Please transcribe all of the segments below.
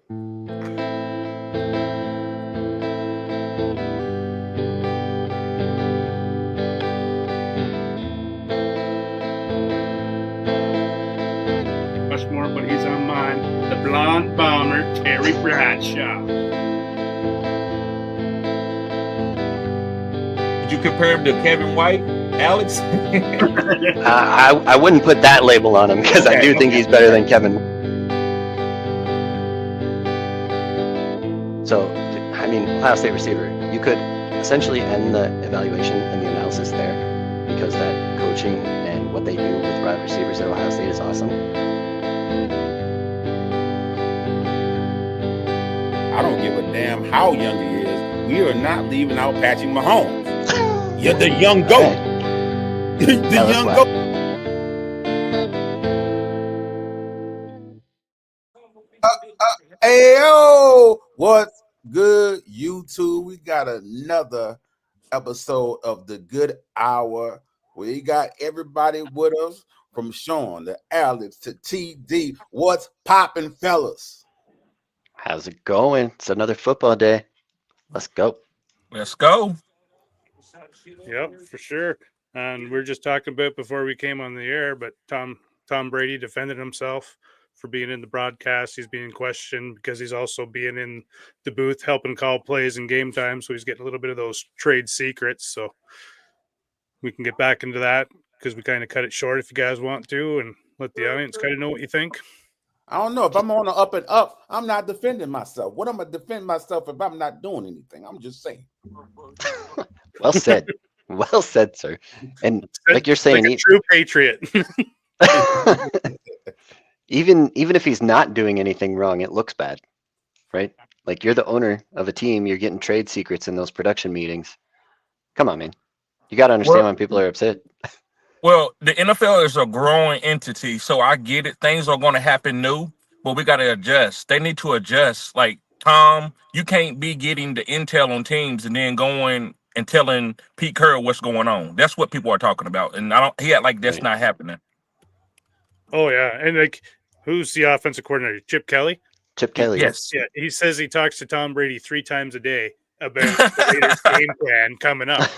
Much more, but he's on mine. The blonde bomber, Terry Bradshaw. Would you compare him to Kevin White, Alex? I wouldn't put that label on him because I do think he's better than Kevin. So, I mean, Ohio State receiver, you could essentially end the evaluation and the analysis there because that coaching and what they do with wide receivers at Ohio State is awesome. I don't give a damn how young he is. We are not leaving out Patrick Mahomes. You're the young goat. The young goat. Ayo, what's good, YouTube? We got another episode of the Good Hour. We got everybody with us from Sean to Alex to TD. What's popping, fellas? How's it going? It's another football day. Let's go. Let's go. Yep, for sure. And we are just talking about before we came on the air, but Tom Brady defended himself for being in the broadcast. He's being questioned because he's also being in the booth helping call plays in game time. So he's getting a little bit of those trade secrets. So we can get back into that because we kind of cut it short if you guys want to and let the audience kind of know what you think. I don't know. If I'm on the up and up, I'm not defending myself. What am I defend myself if I'm not doing anything? I'm just saying. Well said. Well said, sir. And like you're saying, like a true patriot. even if he's not doing anything wrong, it looks bad, right? Like you're the owner of a team, you're getting trade secrets in those production meetings. Come on, man. You got to understand when people are upset. Well, the NFL is a growing entity, so I get it. Things are going to happen new, but we got to adjust. They need to adjust. Like, Tom, you can't be getting the intel on teams and then going and telling Pete Carroll what's going on. That's what people are talking about. And he act like that's not happening. Oh, yeah. And like, who's the offensive coordinator? Chip Kelly? Chip Kelly. Yes. Yeah. He says he talks to Tom Brady 3 times a day about the Raiders game plan coming up.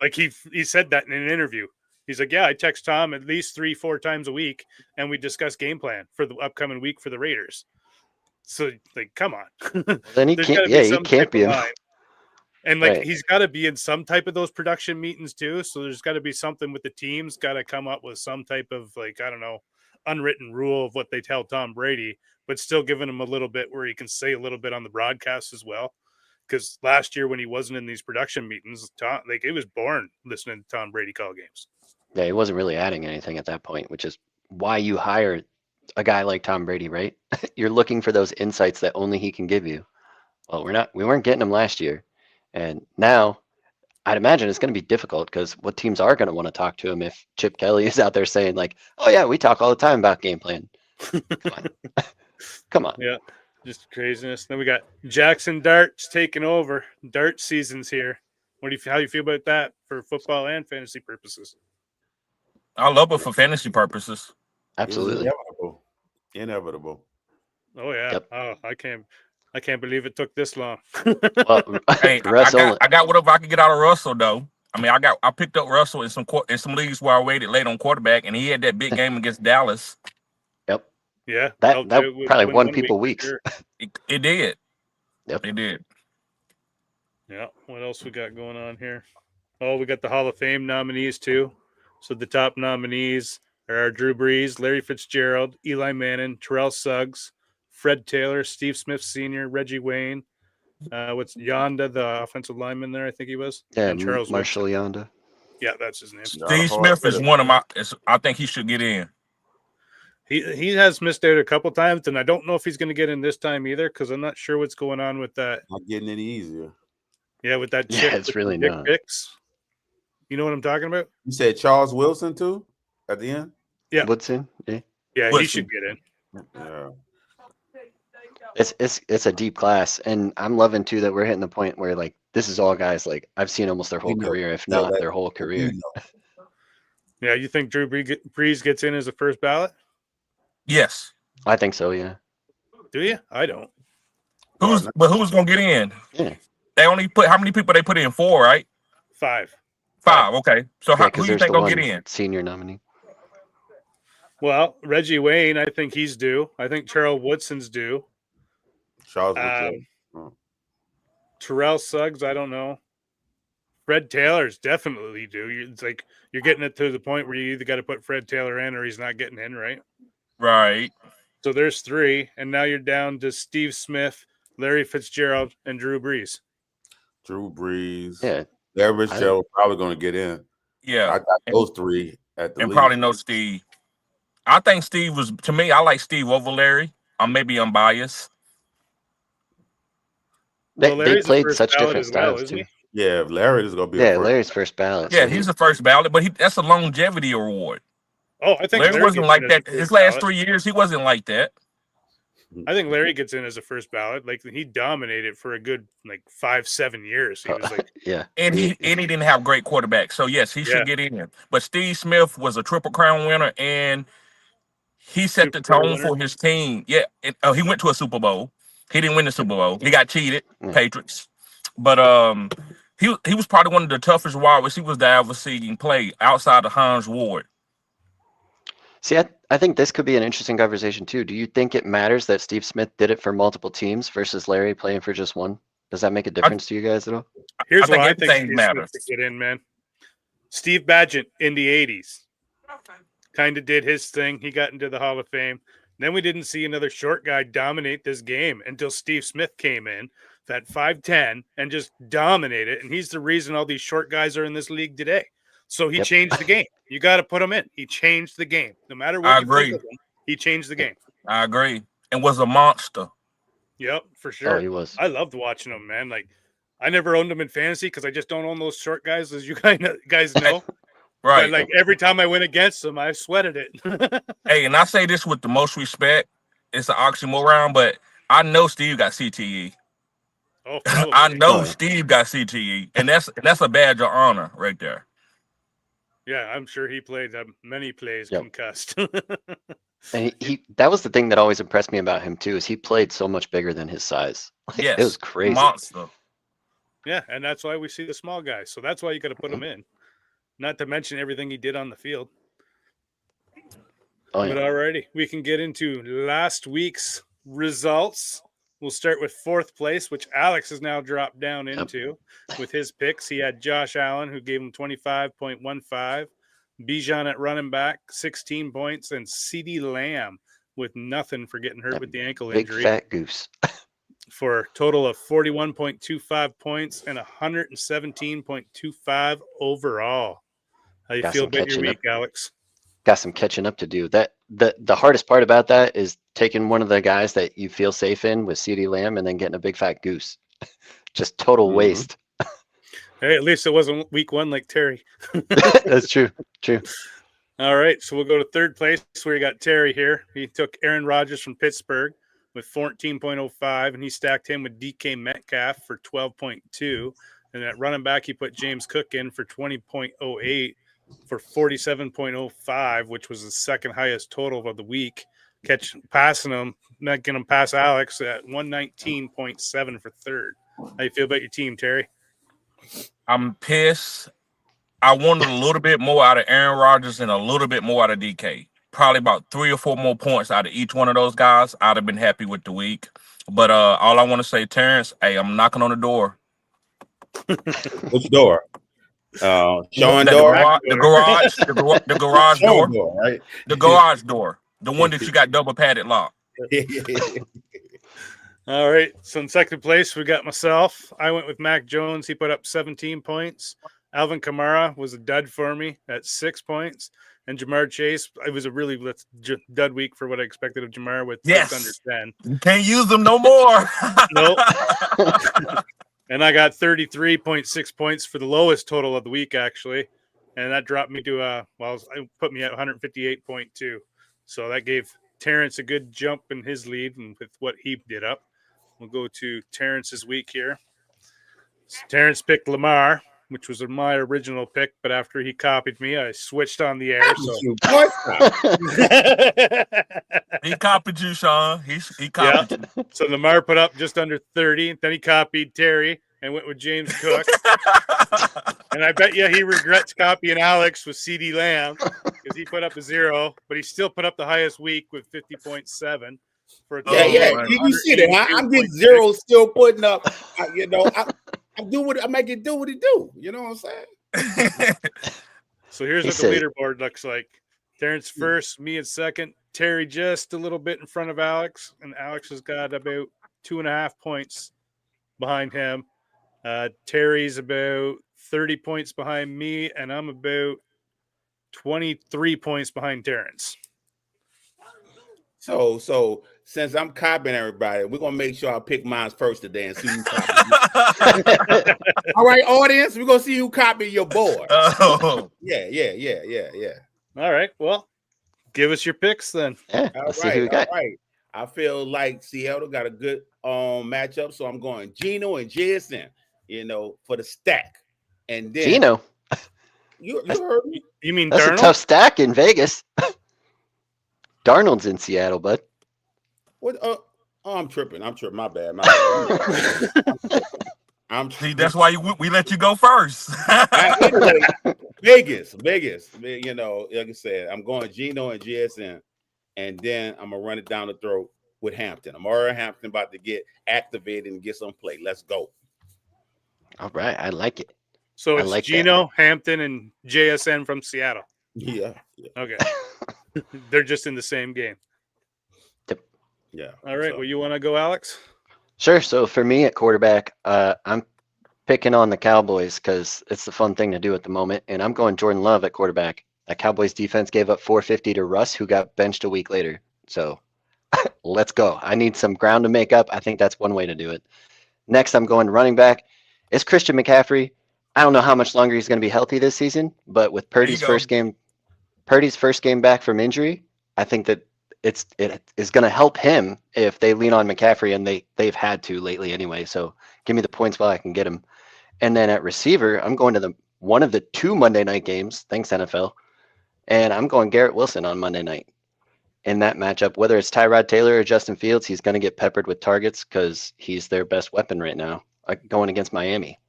Like he said that in an interview. He's like, yeah, I text Tom at least 3-4 times a week, and we discuss game plan for the upcoming week for the Raiders. So, like, come on. Then he can't. Yeah, he can't be. And like, he's got to be in some type of those production meetings too. So there's got to be something with the teams. Got to come up with some type of, like, I don't know, unwritten rule of what they tell Tom Brady, but still giving him a little bit where he can say a little bit on the broadcast as well. Because last year when he wasn't in these production meetings, it was boring listening to Tom Brady call games. Yeah, he wasn't really adding anything at that point, which is why you hire a guy like Tom Brady, right? You're looking for those insights that only he can give you. Well, we weren't getting them last year. And now I'd imagine it's going to be difficult because what teams are going to want to talk to him if Chip Kelly is out there saying like, oh yeah, we talk all the time about game plan. Come on. Come on. Yeah, just craziness. Then we got Jackson Darts taking over. Dart season's here. How do you feel about that for football and fantasy purposes? I love it for fantasy purposes. Absolutely. Inevitable. Oh yeah. Yep. Oh, I can't believe it took this long. Well, hey, I got whatever I could get out of Russell though. I mean, I picked up Russell in some leagues where I waited late on quarterback, and he had that big game against Dallas. Yep. Yeah. That probably won people weeks. Sure. It did. Yep. It did. Yeah. What else we got going on here? Oh, we got the Hall of Fame nominees too. So the top nominees are Drew Brees, Larry Fitzgerald, Eli Manning, Terrell Suggs, Fred Taylor, Steve Smith Sr., Reggie Wayne. What's Yonda, the offensive lineman there? I think he was. Yeah, and Charles Marshall Yonda. Yeah, that's his name. Steve Smith is one of my. I think he should get in. He has missed out a couple times, and I don't know if he's going to get in this time either because I'm not sure what's going on with that. Not getting any easier. Yeah, with that. Yeah, it's really not. Picks. You know what I'm talking about? You said Charles Wilson too at the end? Yeah. Woodson? Yeah. Yeah, Woodson. He should get in. Yeah. It's a deep class, and I'm loving too that we're hitting the point where like this is all guys like I've seen almost their whole career, if not their whole career. Yeah, you think Drew Brees gets in as a first ballot? Yes, I think so. Yeah. Do you? I don't. Who's gonna get in? Yeah, They only put how many people they put in? 4, right? 5. 5. Okay. So yeah, who because you there's think the gonna get one in? senior nominee. Well, Reggie Wayne, I think he's due. I think Charles Woodson's due. Charles Woodson. Terrell Suggs, I don't know. Fred Taylor's definitely due. It's like you're getting it to the point where you either got to put Fred Taylor in or he's not getting in, right? Right. So there's 3, and now you're down to Steve Smith, Larry Fitzgerald, and Drew Brees. Drew Brees. Yeah, Larry Fitzgerald probably going to get in. Yeah. I got those 3 at the And least. probably no Steve. I think Steve was, to me, I like Steve over Larry. Maybe I'm biased. they Larry's the played first such ballot different as well, styles isn't too. he? Yeah, Larry is going to be Yeah, a first. Larry's first ballot. Yeah, so he's the first ballot, but that's a longevity award. Oh, I think Larry wasn't gets like in as that. a His first last ballot. 3 years, he wasn't like that. I think Larry gets in as a first ballot. Like he dominated for a good 5-7 years. He was like, yeah, And he didn't have great quarterbacks. So yes, he should get in. But Steve Smith was a Triple Crown winner, and he set the Super Bowl tone winner. for his team. Yeah, he went to a Super Bowl. He didn't win the Super Bowl. He got cheated, Patriots. But he was probably one of the toughest wide receivers that I ever seen play outside of Hans Ward. See, I think this could be an interesting conversation too. Do you think it matters that Steve Smith did it for multiple teams versus Larry playing for just one? Does that make a difference to you guys at all? Here's I think why I think everything Steve matters. Smith could get in, man. Steve Badgett in the 80s kind of did his thing. He got into the Hall of Fame. Then we didn't see another short guy dominate this game until Steve Smith came in, that 5'10", and just dominated. And he's the reason all these short guys are in this league today. So he changed the game. You got to put him in. He changed the game. No matter what you think of him, he changed the game. I agree. And was a monster. Yep, for sure. Oh, he was. I loved watching him, man. Like, I never owned him in fantasy because I just don't own those short guys, as you guys know. Right. But like every time I went against him, I sweated it. Hey, and I say this with the most respect. It's an oxymoron, but I know Steve got CTE. Oh, I know Steve got CTE, and that's a badge of honor right there. Yeah, I'm sure he played many plays concussed. And he that was the thing that always impressed me about him too, is he played so much bigger than his size. Like, Yes, it was crazy. monster. Yeah, and that's why we see the small guys. So that's why you got to put him in. Not to mention everything he did on the field. Oh, yeah. But alrighty, we can get into last week's results. We'll start with 4th place, which Alex has now dropped down into with his picks. He had Josh Allen, who gave him 25.15. Bijan at running back, 16 points, and CeeDee Lamb with nothing for getting hurt with the ankle injury. Big fat goose. For a total of 41.25 points and 117.25 overall. How you feel about your week, Alex? Got some catching up to do. That the hardest part about that is taking one of the guys that you feel safe in with CeeDee Lamb and then getting a big fat goose. Just total waste. Hey, at least it wasn't week 1 like Terry. That's true. True. All right, so we'll go to 3rd place where you got Terry here. He took Aaron Rodgers from Pittsburgh with 14.05, and he stacked him with DK Metcalf for 12.2. And at running back, he put James Cook in for 20.08 for 47.05, which was the second highest total of the week. Passing him, making him pass Alex at 119.7 for 3rd. How you feel about your team, Terry? I'm pissed. I wanted a little bit more out of Aaron Rodgers and a little bit more out of DK. Probably about 3 or 4 more points out of each one of those guys. I'd have been happy with the week. But all I want to say, Terrence, hey, I'm knocking on the door. Which door? Sean door? The garage door. Right? The garage door. The one that you got double padded lock. All right. So in 2nd place, we got myself. I went with Mac Jones. He put up 17 points. Alvin Kamara was a dud for me at 6 points. And Jamar Chase, it was a really dud week for what I expected of Jamar with under 10. You can't use them no more. Nope. And I got 33.6 points for the lowest total of the week, actually. And that dropped me to, it put me at 158.2. So that gave Terrence a good jump in his lead and with what he did up. We'll go to Terrence's week here. So Terrence picked Lamar. which was my original pick. But after he copied me, I switched on the air. So You, boy, stop. He copied you, Sean. He copied you. So Lamar put up just under 30. Then he copied Terry and went with James Cook. And I bet you he regrets copying Alex with CD Lamb because he put up a 0, but he still put up the highest week with 50.7 for a Yeah, yeah. man. You see that? Huh? I'm getting 0, still putting up. I do what I make it do what it do. You know what I'm saying? So here's He what the said- leaderboard looks like. Terrence first, me in second, Terry just a little bit in front of Alex, and Alex has got about 2.5 points behind him. Terry's about 30 points behind me, and I'm about 23 points behind Terrence. So since I'm copying everybody, we're gonna make sure I pick mine first today and see who copies. All right, audience, we're gonna see who copied your board. Oh, Yeah. All right, well, give us your picks then. Yeah, All let's see who we right, got. all right. I feel like Seattle got a good matchup, so I'm going Geno and JSN, for the stack. And then Gino. you heard me. You mean That's Darnold? a tough stack in Vegas. Darnold's in Seattle, bud. What? I'm tripping. My bad. I'm see, that's why we let you go first. anyway, Vegas. Like I said, I'm going Geno and JSN, and then I'm gonna run it down the throat with Hampton. I'm already Hampton about to get activated and get some play. Let's go. All right, I like it. So I it's like that. Geno, Hampton, and JSN from Seattle. Yeah. Okay. They're just in the same game. Yeah. All right, So, well, you want to go, Alex? Sure. So for me at quarterback, I'm picking on the Cowboys because it's the fun thing to do at the moment, and I'm going Jordan Love at quarterback. That Cowboys defense gave up 450 to Russ, who got benched a week later. So let's go. I need some ground to make up. I think that's one way to do it. Next, I'm going running back. It's Christian McCaffrey. I don't know how much longer he's going to be healthy this season, but with Purdy's go. first game back from injury, I think that it is going to help him if they lean on McCaffrey, and they've had to lately anyway. So give me the points while I can get him. And then at receiver, I'm going to one of the 2 Monday night games. Thanks, NFL. And I'm going Garrett Wilson on Monday night. In that matchup, whether it's Tyrod Taylor or Justin Fields, he's going to get peppered with targets because he's their best weapon right now, going against Miami.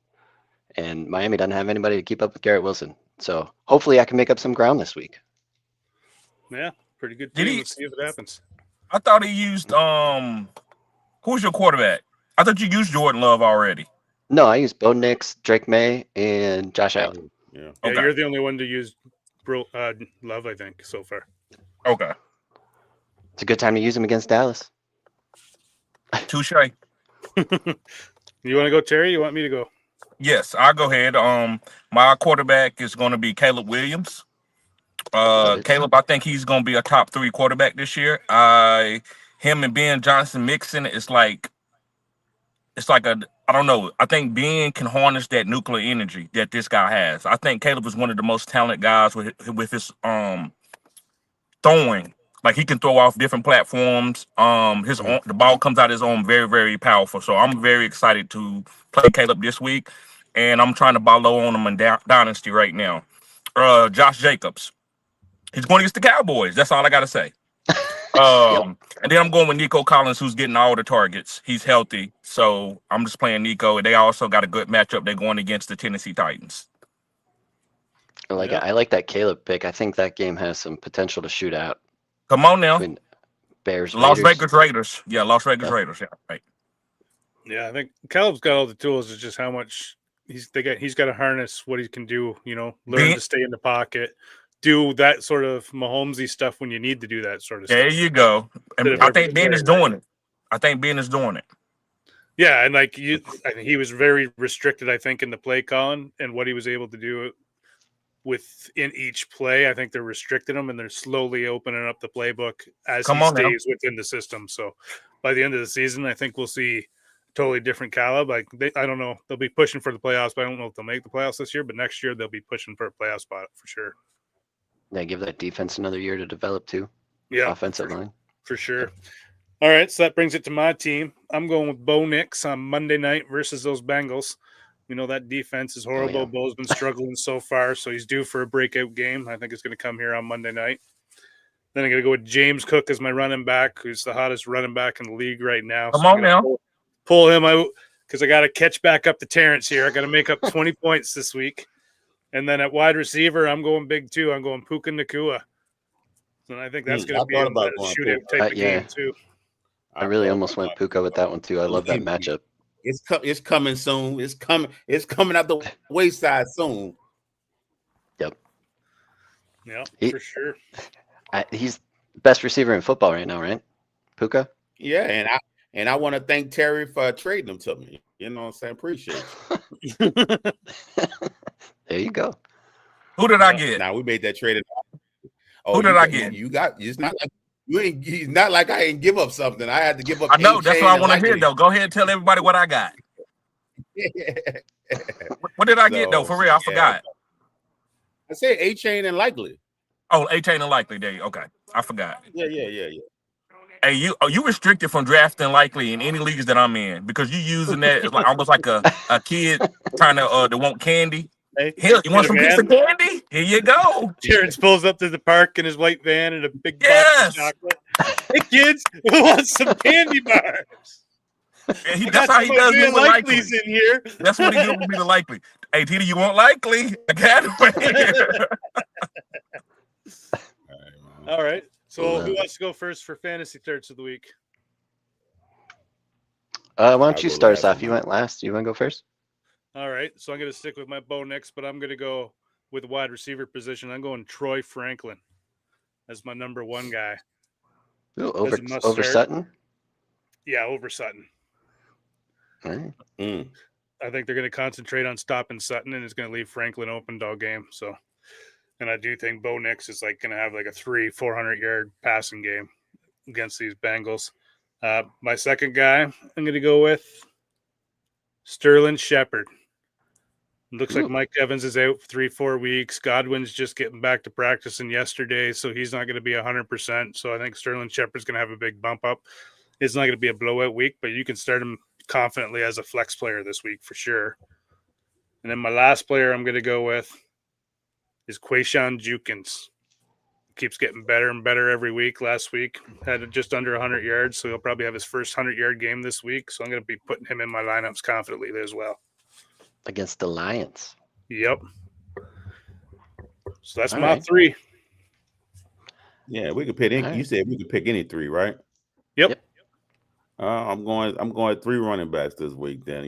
And Miami doesn't have anybody to keep up with Garrett Wilson. So hopefully I can make up some ground this week. Yeah, pretty good Did team. he- Let's see if it happens. I thought he used who's your quarterback? I thought you used Jordan Love already. No, I use Bo Nix, Drake May, and Josh Allen. yeah. Yeah, Okay. you're the only one to use Love, I think, so far. Okay. It's a good time to use him against Dallas. Touche. You want to go, Terry? You want me to go? Yes, I'll go ahead. My quarterback is going to be Caleb Williams. Love it. Caleb, I think he's going to be a top 3 quarterback this year. Him and Ben Johnson mixing, it's like I don't know. I think Ben can harness that nuclear energy that this guy has. I think Caleb is one of the most talented guys with his throwing. Like, he can throw off different platforms. The ball comes out his arm very, very powerful. So I'm very excited to play Caleb this week, and I'm trying to buy low on him in Dynasty right now. Josh Jacobs, he's going against the Cowboys. That's all I got to say. And then I'm going with Nico Collins, who's getting all the targets. He's healthy, so I'm just playing Nico. And they also got a good matchup. They're going against the Tennessee Titans. I like that Caleb pick. I think that game has some potential to shoot out Come on now, between Bears. Las Raiders. Vegas Raiders. Yeah, Las Vegas Yeah. Raiders. Yeah, right. Yeah, I think Caleb's got all the tools. It's just how much he's got to harness what he can do. Learn Ben- to stay in the pocket, do that sort of Mahomesy stuff when you need to do that sort of There stuff. you go. And Bit of I think Ben is everything. doing it. Yeah, and I think he was very restricted, I think, in the play calling and what he was able to do within each play. I think they're restricting him, and they're slowly opening up the playbook as Come he on now. stays within the system. So by the end of the season, I think we'll see a totally different Caleb. I don't know. They'll be pushing for the playoffs, but I don't know if they'll make the playoffs this year. But next year, they'll be pushing for a playoff spot for sure. Yeah, give that defense another year to develop too. Yeah, Offensive line. for sure. All right, so that brings it to my team. I'm going with Bo Nix on Monday night versus those Bengals. We know that defense is horrible. yeah. Bo's been struggling so far, so he's due for a breakout game. I think it's going to come here on Monday night. Then I'm going to go with James Cook as my running back, who's the hottest running back in the league right now. Come So I'm on gonna now. pull him out because I got to catch back up to Terrence here. I got to make up 20 points this week. And then at wide receiver, I'm going big too. I'm going Puka Nakua. And I think that's going to be a shootout type of yeah. game too. I really almost went Puka with that one too. I love that matchup. It's coming soon. It's coming out the wayside soon. Yep. Yeah, for sure. He's best receiver in football right now, right? Puka? Yeah, and I want to thank Terry for trading him to me. You know what I'm saying? Appreciate you. There you go. Who did I get? Now we made that trade. Who did I get? You got. It's not like you ain't. It's not like I ain't give up something. I had to give up. I know. That's what I want to hear, Likely. though. Go ahead and tell everybody what I got. What did I get, though? For real, I forgot. I said A-Chain and Likely. Oh, A-Chain and Likely. There you okay. I forgot. Yeah. Hey, you restricted from drafting Likely in any leagues that I'm in because you using that as like almost like a kid trying to want candy. Hey, Here, you want some piece of candy? Here you go. Terrence pulls up to the park in his white van and a big box Yes. of chocolate. Hey kids, who wants some candy bars? And that's how he does me with Likely. Likely's in here. That's what he do with me to Likely. Hey, Tita, you want Likely? I got him right here. All right. So Cool. who wants to go first for fantasy starts of the week? Why don't I'll you go start us last. off? You went last. You want to go first? All right. So I'm going to stick with my Bo next, but I'm going to go with wide receiver position. I'm going Troy Franklin as my number one guy. Ooh, As a must over start. Sutton? Yeah, over Sutton. All right. I think they're going to concentrate on stopping Sutton, and it's going to leave Franklin open all game. So, and I do think Bo Nix is like going to have like a 400 yard passing game against these Bengals. My second guy, I'm going to go with Sterling Shepard. Looks like Mike Evans is out for 3-4 weeks. Godwin's just getting back to practicing yesterday, so he's not going to be 100%. So I think Sterling Shepard's going to have a big bump up. It's not going to be a blowout week, but you can start him confidently as a flex player this week for sure. And then my last player I'm going to go with is Quayshawn Jukins. Keeps getting better and better every week. Last week had just under 100 yards, so he'll probably have his first 100-yard game this week. So I'm going to be putting him in my lineups confidently as well. Against the Lions. Yep. So that's All my right. three. Yeah, we could pick. All right. You said we could pick any three, right? Yep. I'm going 3 running backs this week. Then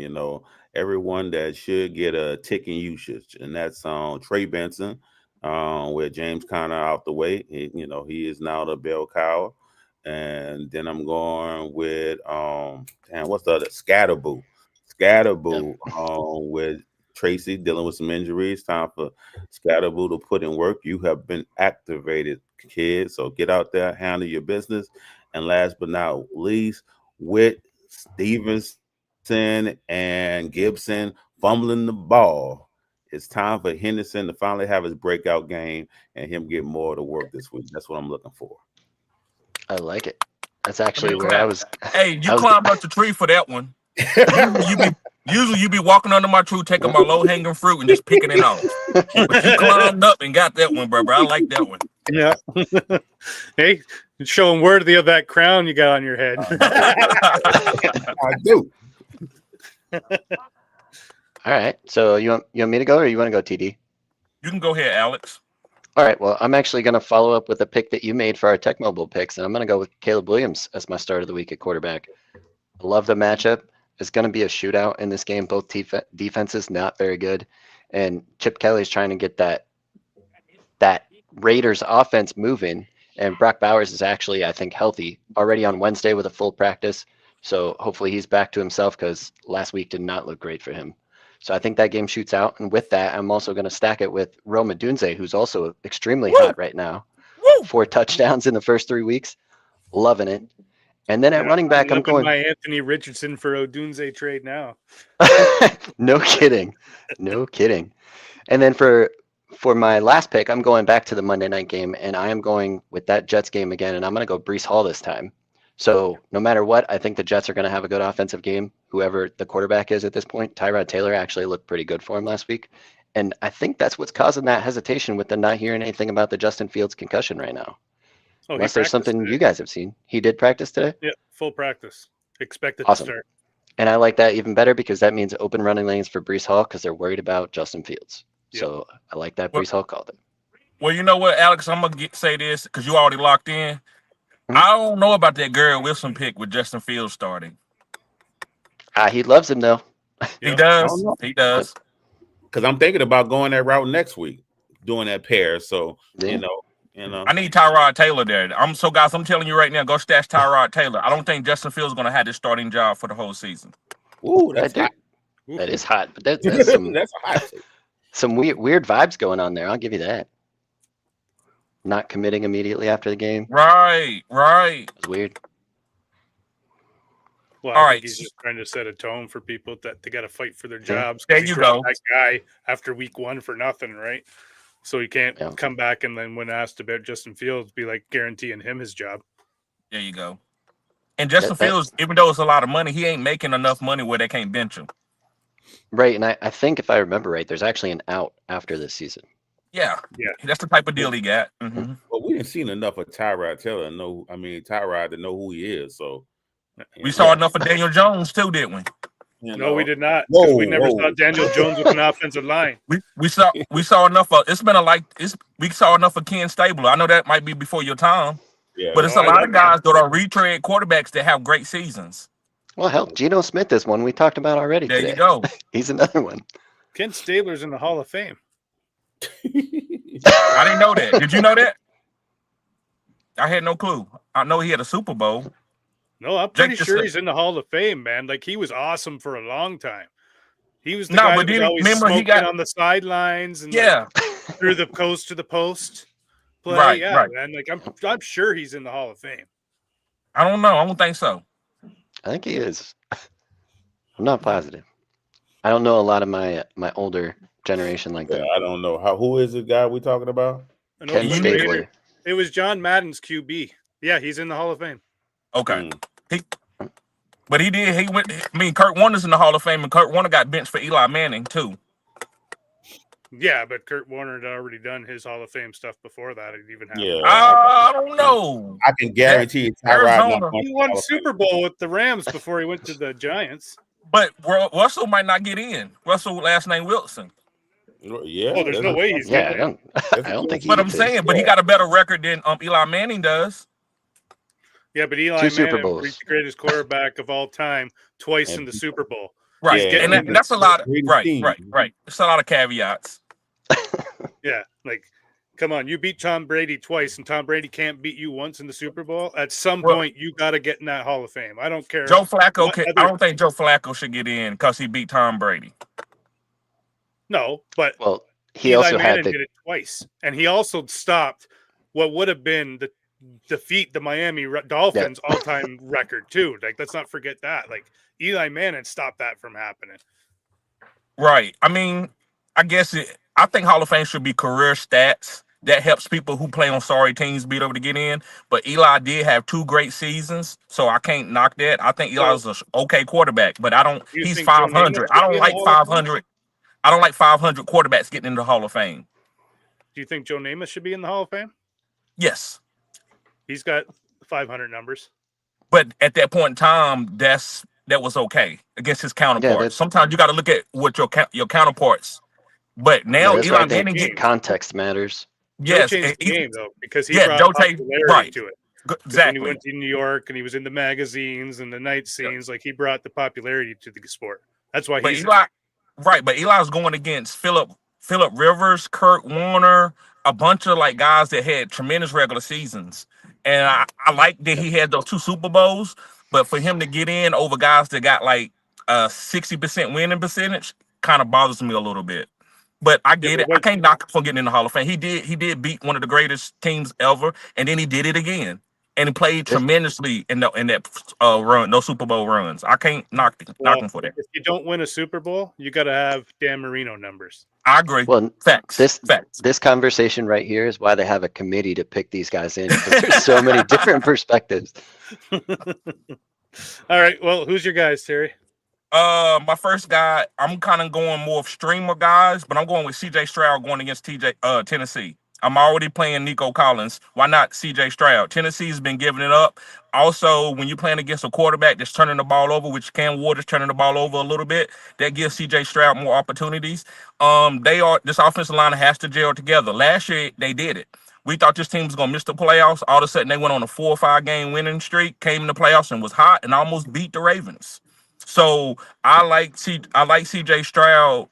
everyone that should get a tick in usage, and that's Trey Benson, with James Conner out the way. He is now the bell cow, and then I'm going with what's the other Scatterboo with Tracy dealing with some injuries. Time for Scatterboo to put in work. You have been activated, kids. So get out there, handle your business. And last but not least, with Stevenson and Gibson fumbling the ball, it's time for Henderson to finally have his breakout game and him get more of the work this week. That's what I'm looking for. I like it. That's actually where I was. Hey, you climbed up the tree for that one. Usually you be walking under my tree, taking my low hanging fruit and just picking it off. But you climbed up and got that one, bro. I like that one. Yeah. Hey, showing worthy of that crown you got on your head. I do. All right. So you want me to go, or you want to go, TD? You can go ahead, Alex. All right. Well, I'm actually going to follow up with a pick that you made for our TechoBowl picks, and I'm going to go with Caleb Williams as my start of the week at quarterback. I love the matchup. It's going to be a shootout in this game. Both defenses not very good, and Chip Kelly's trying to get that Raiders offense moving. And Brock Bowers is actually, I think, healthy already on Wednesday with a full practice. So hopefully he's back to himself, because last week did not look great for him. So I think that game shoots out. And with that, I'm also going to stack it with Roma Dunze, who's also extremely hot right now. 4 touchdowns in the first 3 weeks. Loving it. And then at running back, I'm going my Anthony Richardson for Odunze trade now. No kidding. No kidding. And then for my last pick, I'm going back to the Monday night game, and I am going with that Jets game again, and I'm going to go Breece Hall this time. So no matter what, I think the Jets are going to have a good offensive game. Whoever the quarterback is at this point, Tyrod Taylor actually looked pretty good for him last week. And I think that's what's causing that hesitation with them not hearing anything about the Justin Fields concussion right now. Oh, Unless there's something you guys have seen. He did practice today? Yeah, full practice. Expected Awesome. to start. And I like that even better because that means open running lanes for Breece Hall because they're worried about Justin Fields. Yep. So I like that Well- Breece Hall called it. Well, you know what, Alex? I'm gonna say this because you already locked in. I don't know about that Garrett Wilson pick with Justin Fields starting. He loves him though. He Yeah. does. He does. Because I'm thinking about going that route next week, doing that pair. So Yeah. you know. I need Tyrod Taylor there. Guys, I'm telling you right now, go stash Tyrod Taylor. I don't think Justin Fields is gonna have this starting job for the whole season. Ooh, that's That, hot. that is hot, but that's some That's a hot take. some weird vibes going on there. I'll give you that. Not committing immediately after the game Right. was weird. Well, All I right. think he's just trying to set a tone for people that they got to fight for their Yeah. jobs. 'cause There he you dropped go. That guy after week 1 for nothing, right? So he can't Yeah. come back and then when asked about Justin Fields, be like guaranteeing him his job. There you go. And Justin That- Fields, even though it's a lot of money, he ain't making enough money where they can't bench him. Right, and I think if I remember right, there's actually an out after this season. Yeah. Yeah. That's the type of deal he got. Mhm. Well, we didn't seen enough of Tyrod Taylor Tyrod to know who he is. So We saw enough of Daniel Jones too, didn't we? No, we did not. Because we never Whoa. saw Daniel Jones with an offensive line. We saw enough of we saw enough of Ken Stabler. I know that might be before your time, Yeah, but it's No, a I lot like of guys that are retread quarterbacks that have great seasons. Well, hell, Geno Smith is one we talked about already There today. you go. He's another one. Ken Stabler's in the Hall of Fame. I didn't know that. Did you know that? I had no clue. I know he had a Super Bowl. No, I'm pretty Jake sure just- he's in the Hall of Fame, man. Like he was awesome for a long time. He was the No, guy but that was then always remember he smoking got- on the sidelines and Yeah. like, through the coast to the post play. Right, Yeah, right. man. Like I'm sure he's in the Hall of Fame. I don't know. I don't think so. I think he is. I'm not positive. I don't know a lot of my older generation like Yeah, that. I don't know who is the guy we talking about. An Ken old Stabler. Raider. It was John Madden's QB. Yeah, he's in the Hall of Fame. Okay. Mm. But he did. He went. I mean, Kurt Warner's in the Hall of Fame, and Kurt Warner got benched for Eli Manning too. Yeah, but Kurt Warner had already done his Hall of Fame stuff before that. It even happened. Yeah, I don't know. I can guarantee you Tyrod Arizona. won't go He to won Hall of Fame. Super Bowl with the Rams before he went to the Giants. But Russell might not get in. Russell last name Wilson. Yeah, Well, there's no way he's Yeah, I getting don't, I don't think he But I'm is. saying, but he got a better record than Eli Manning does. Yeah, but Eli Two Super Manning Bowls. reached the greatest quarterback of all time twice in the Super Bowl. Right. Yeah, and and that's a lot. greatest Right. team. Right. It's a lot of caveats. Yeah, like, come on, you beat Tom Brady twice, and Tom Brady can't beat you once in the Super Bowl. At some Well- point, you got to get in that Hall of Fame. I don't care. Joe Flacco. What I other- don't think Joe Flacco should get in because he beat Tom Brady. No, but Well, he Eli also Manning had the did it twice, and he also stopped what would have been the defeat the Miami Dolphins all-time record too. Like, let's not forget that. Like, Eli Manning stopped that from happening. Right. I mean, I think Hall of Fame should be career stats. That helps people who play on sorry teams be able to get in. But Eli did have 2 great seasons, so I can't knock that. I think Eli was an okay quarterback, but I don't. You He's think Joe Namath 500. I should don't be in like the Hall of Fame? 500. I don't like 500 quarterbacks getting into the Hall of Fame. Do you think Joe Namath should be in the Hall of Fame? Yes, He's got 500 numbers. but at that point in time, that was okay against his counterparts. that's- Sometimes you got to look at what your counterparts. But now that's Eli why I think Manning, context matters. yes, Joe changed the he- game though because he Yeah, brought Joe changed- popularity right. to it. 'Cause when he exactly. went to New York and he was in the magazines and the night scenes, like he brought the popularity to the sport. That's why But he's Eli, right? But Eli's going against Philip Rivers, Kurt Warner, a bunch of like guys that had tremendous regular seasons, and I like that he had those 2 Super Bowls. But for him to get in over guys that got like 60% winning percentage, kind of bothers me a little bit. But I get but it. I can't knock him for getting in the Hall of Fame. He did beat one of the greatest teams ever, and then he did it again. and he played This- tremendously in that run, those Super Bowl runs. I can't knock Well, him for that. if you don't win a Super Bowl, you got to have Dan Marino numbers. I agree. Well, Facts. Facts. this conversation right here is why they have a committee to pick these guys in, because there's so many different perspectives. All right. Well, who's your guys, Terry? My first guy, I'm kind of going more of streamer guys, but I'm going with CJ Stroud going against Tennessee. I'm already playing Nico Collins. Why not CJ Stroud? Tennessee's been giving it up. Also, when you're playing against a quarterback that's turning the ball over, which Cam Ward is turning the ball over a little bit, that gives CJ Stroud more opportunities. This offensive line has to gel together. Last year they did it. We thought this team was gonna miss the playoffs. All of a sudden they went on a 4 or 5 game winning streak, came in the playoffs and was hot and almost beat the Ravens. So I like CJ Stroud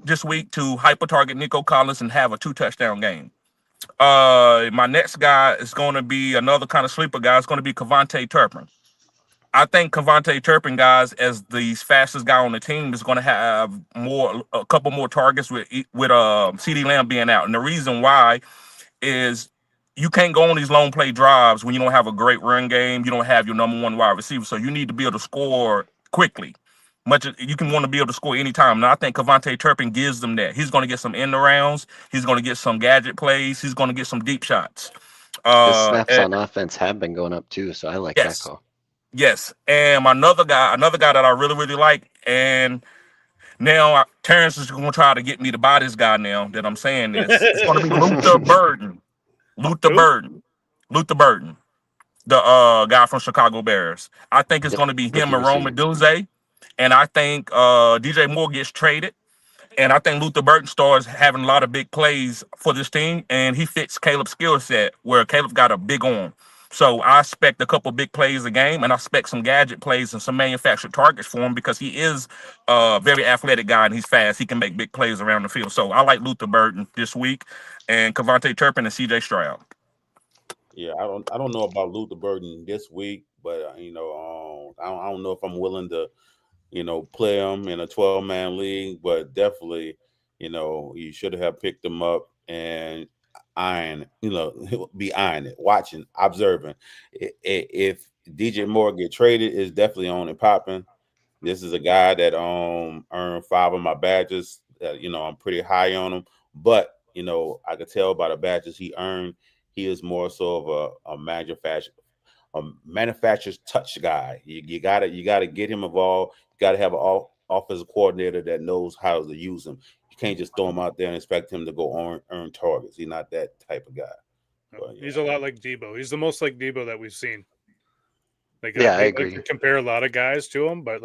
this week to hyper target Nico Collins and have a 2-touchdown game. My next guy is going to be another kind of sleeper guy. It's going to be Kevontae Turpin. I think Kevontae Turpin, guys, as the fastest guy on the team, is going to have a couple more targets with CeeDee Lamb being out. And the reason why is you can't go on these long play drives when you don't have a great run game. You don't have your number one wide receiver, so you need to be able to score quickly. You can want to be able to score anytime. And I think Kevontae Turpin gives them that. He's going to get some end rounds. He's going to get some gadget plays. He's going to get some deep shots. His snaps on offense have been going up too, so I like that call. Yes, and another guy that I really, really like, and now Terrence is going to try to get me to buy this guy now that I'm saying this. It's going to be Luther Burden. Luther Burden, the guy from Chicago Bears. I think it's going to be him and Rome Dunze, and I think DJ Moore gets traded, and I think Luther Burden starts having a lot of big plays for this team, and he fits Caleb's skill set where Caleb got a big arm. So I expect a couple big plays a game, and I expect some gadget plays and some manufactured targets for him because he is a very athletic guy and he's fast. He can make big plays around the field. So I like Luther Burden this week, and Kevontae Turpin and CJ Stroud. Yeah, I don't know about Luther Burden this week, but I don't know if I'm willing to, play him in a 12-man league, but definitely, you should have picked him up and be eyeing it, watching, observing. If DJ Moore get traded, it's definitely on and popping. This is a guy that earned 5 of my badges. I'm pretty high on him, but I could tell by the badges he earned, he is more so of a manufacturer's touch guy. You gotta get him involved. You gotta have an offensive coordinator that knows how to use him. You can't just throw him out there and expect him to go earn targets. He's not that type of guy. But, He's a lot like Debo. He's the most like Debo that we've seen. I agree. Like to compare a lot of guys to him, but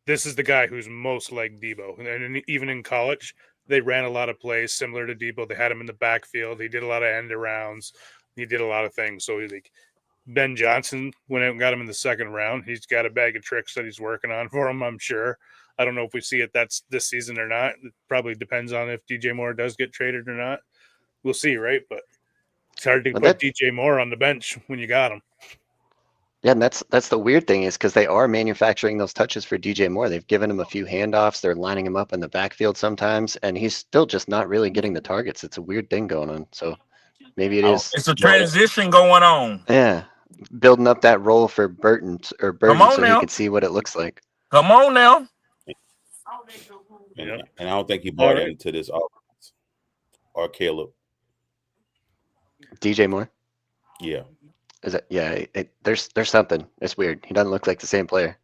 this is the guy who's most like Debo. And even in college, they ran a lot of plays similar to Debo. They had him in the backfield. He did a lot of end arounds. He did a lot of things. So Ben Johnson went out and got him in the second round. He's got a bag of tricks that he's working on for him, I'm sure. I don't know if we see it this season or not. It probably depends on if DJ Moore does get traded or not. We'll see, right? But it's hard to put DJ Moore on the bench when you got him. Yeah, and that's the weird thing is because they are manufacturing those touches for DJ Moore. They've given him a few handoffs. They're lining him up in the backfield sometimes, and he's still just not really getting the targets. It's a weird thing going on. So maybe it is. It's a transition going on. Yeah, building up that role for Burton so he can see what it looks like. Come on now. And I don't think he bought into this offense or Caleb. DJ Moore? Yeah. Is it? Yeah, there's something. It's weird. He doesn't look like the same player.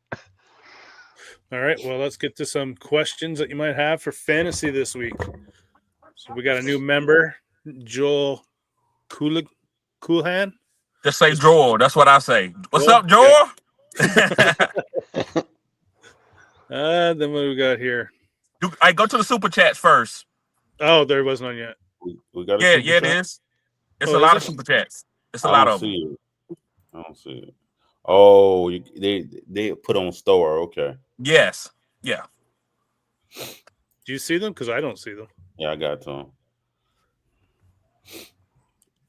All right, well, let's get to some questions that you might have for fantasy this week. So we got a new member, Joel Coolhan. Just say Joel. That's what I say. What's up, Joel? Then what do we got here? I go to the super chats first. Oh, there was none yet. We got it is. It's a lot of super chats. It's a lot of them. I don't see it. Oh, they put on store. Okay. Yes. Yeah. Do you see them? Because I don't see them. Yeah, I got them.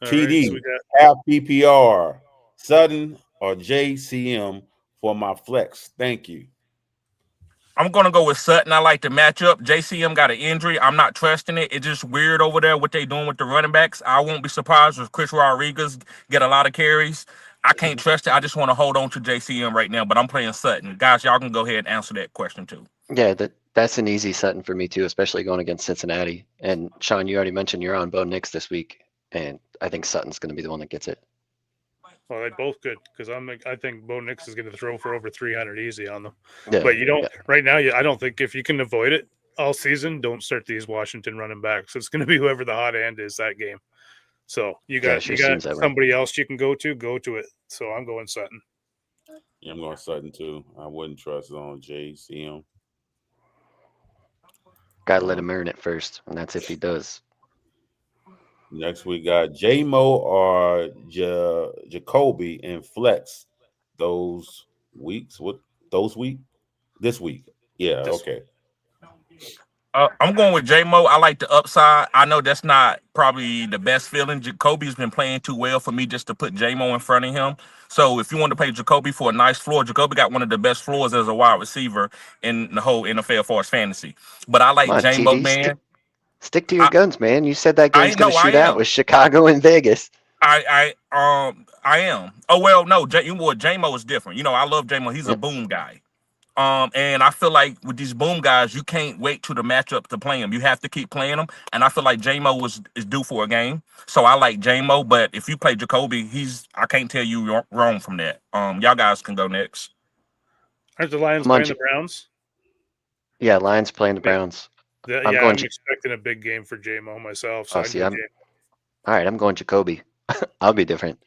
TD, right, so half PPR, Sutton or JCM for my flex. Thank you. I'm gonna go with Sutton. I like the matchup. JCM got an injury. I'm not trusting it. It's just weird over there what they doing with the running backs. I won't be surprised if Chris Rodriguez get a lot of carries. I can't trust it. I just want to hold on to JCM right now, but I'm playing Sutton. Guys, y'all can go ahead and answer that question too. Yeah, that's an easy Sutton for me too, especially going against Cincinnati. And Sean, you already mentioned you're on Bo Nix this week, and I think Sutton's going to be the one that gets it. Well, they both good because I think Bo Nix is going to throw for over 300 easy on them. Yeah, But you don't yeah. right now. I don't think if you can avoid it all season, don't start these Washington running backs. It's going to be whoever the hot end is that game. So you Yeah, it got sure you got seems that way. somebody else you can go to it. So I'm going Sutton. Yeah, I'm going Sutton too. I wouldn't trust on JCM. Gotta let him earn it first, and that's if he does. Next we got J-Mo or Jacoby in flex those weeks. This week. Yeah, This okay. I'm going with J-Mo. I like the upside. I know that's not probably the best feeling. Jacoby's been playing too well for me just to put J-Mo in front of him. So if you want to play Jacoby for a nice floor, Jacoby got one of the best floors as a wide receiver in the whole NFL for his fantasy. But I Come like on, J-Mo, TD, man. stick to your guns, man. You said that game's going to I shoot out am. with Chicago and Vegas. I am. Oh well, no, J-Mo is different. You know, I love J-Mo. He's a Yep. boom guy. And I feel like with these boom guys, you can't wait to the matchup to play them. You have to keep playing them. And I feel like J-Mo is due for a game. So I like J-Mo, but if you play Jacoby, I can't tell you wrong from that. Y'all guys can go next. Aren't the Lions Come on, playing the Browns? Yeah, Lions playing the Browns. I'm Yeah, going. I'm expecting a big game for J-Mo myself. So Oh, I see, go all right. I'm going Jacoby. I'll be different.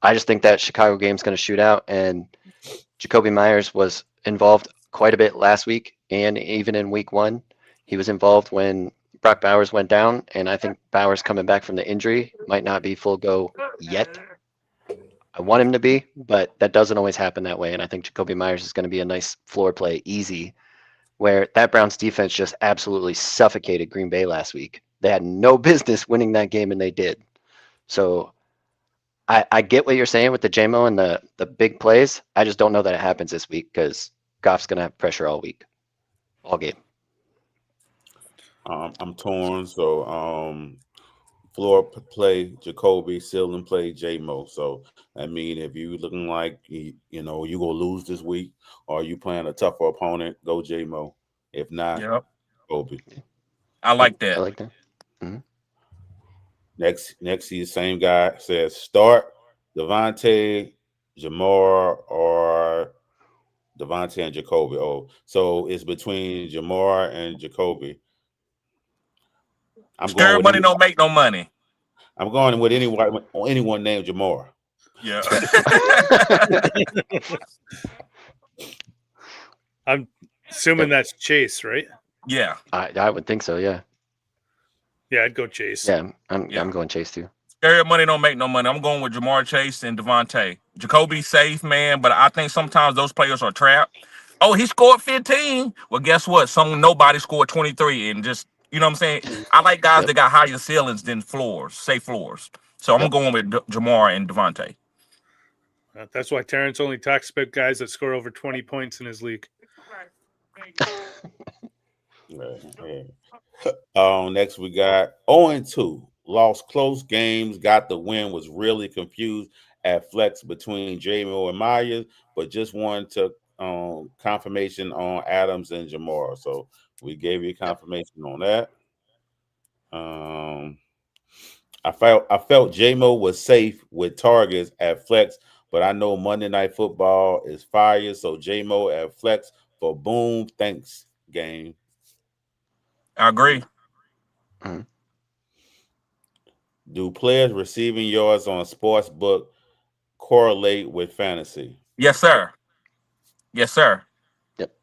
I just think that Chicago game's going to shoot out, and Jacoby Myers was involved quite a bit last week, and even in week 1, he was involved when Brock Bowers went down, and I think Bowers coming back from the injury might not be full go yet. I want him to be, but that doesn't always happen that way, and I think Jacoby Myers is going to be a nice floor play, easy, where that Browns defense just absolutely suffocated Green Bay last week. They had no business winning that game, and they did. So I get what you're saying with the JMO and the big plays. I just don't know that it happens this week because Goff's going to have pressure all week, all game. I'm torn. So floor play Jacoby, ceiling play J-Mo. So I mean, if you looking like you gonna lose this week, or you playing a tougher opponent, go J-Mo. If not, Yep. Jacoby. I like I that. like that. Mm-hmm. Next, the same guy says start Devontae, Jamar, or Devontae and Jacoby. Oh, so it's between Jamar and Jacoby. I'm going Scary with money don't make no money. I'm going with anyone named Jamar. Yeah. I'm assuming that's Chase, right? Yeah. I would think so, yeah. Yeah, I'd go Chase. Yeah, I'm going Chase too. Scary money don't make no money. I'm going with Jamar Chase and Devontae. Jacoby's safe, man, but I think sometimes those players are trapped. Oh, he scored 15. Well, guess what? Nobody scored 23, and just you know what I'm saying. I like guys that got higher ceilings than floors, safe floors. So I'm going with Jamar and Devontae. That's why Terrence only talks about guys that score over 20 points in his league. Next we got 0-2. Lost close games, got the win, was really confused at flex between J-Mo and Myers, but just wanted to confirmation on Adams and Jamar. So we gave you confirmation on that. I felt J-Mo was safe with targets at flex, but I know Monday Night Football is fire, so J-Mo at flex for boom thanks game. I agree. Mm-hmm. Do players receiving yards on sports book correlate with fantasy? Yes, sir. Yes, sir. Yep.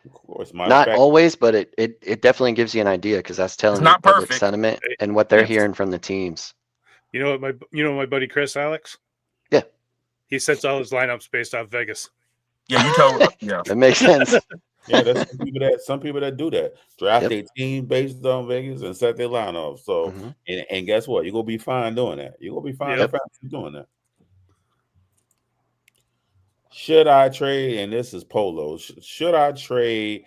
Of course, not always, but it definitely gives you an idea because that's telling you public sentiment and what they're hearing from the teams. You know what my buddy Chris Alex? Yeah. He sets all his lineups based off Vegas. Yeah, you told. Yeah, that makes sense. Yeah, there's some people that do that. Draft their team based on Vegas and set their lineup. So, and guess what? You're gonna be fine doing that. You're gonna be fine doing that. Should I trade? And this is Polo. Should I trade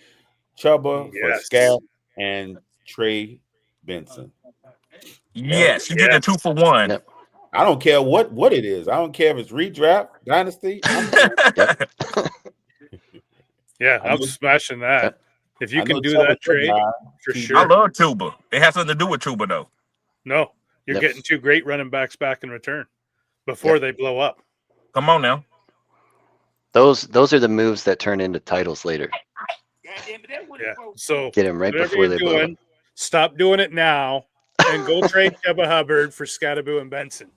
Chuba for Yes. Scat and Trey Benson? Hell Yes, you get Yeah. a 2-for-1. Yep. I don't care what it is. I don't care if it's redraft, dynasty. I'm doing. Yep. Yeah, I I'm know, smashing that. Yep. If you I can know do Chuba's that a good trade, guy. for TD. I sure. love Tuba. It has something to do with Tuba though. No, you're Yep. getting two great running backs back in return before they blow up. Come on now. Those are the moves that turn into titles later. Yeah. So Get him right whatever before you're they blow up. doing, stop doing it now and go trade Chuba Hubbard for Scattaboo and Benson.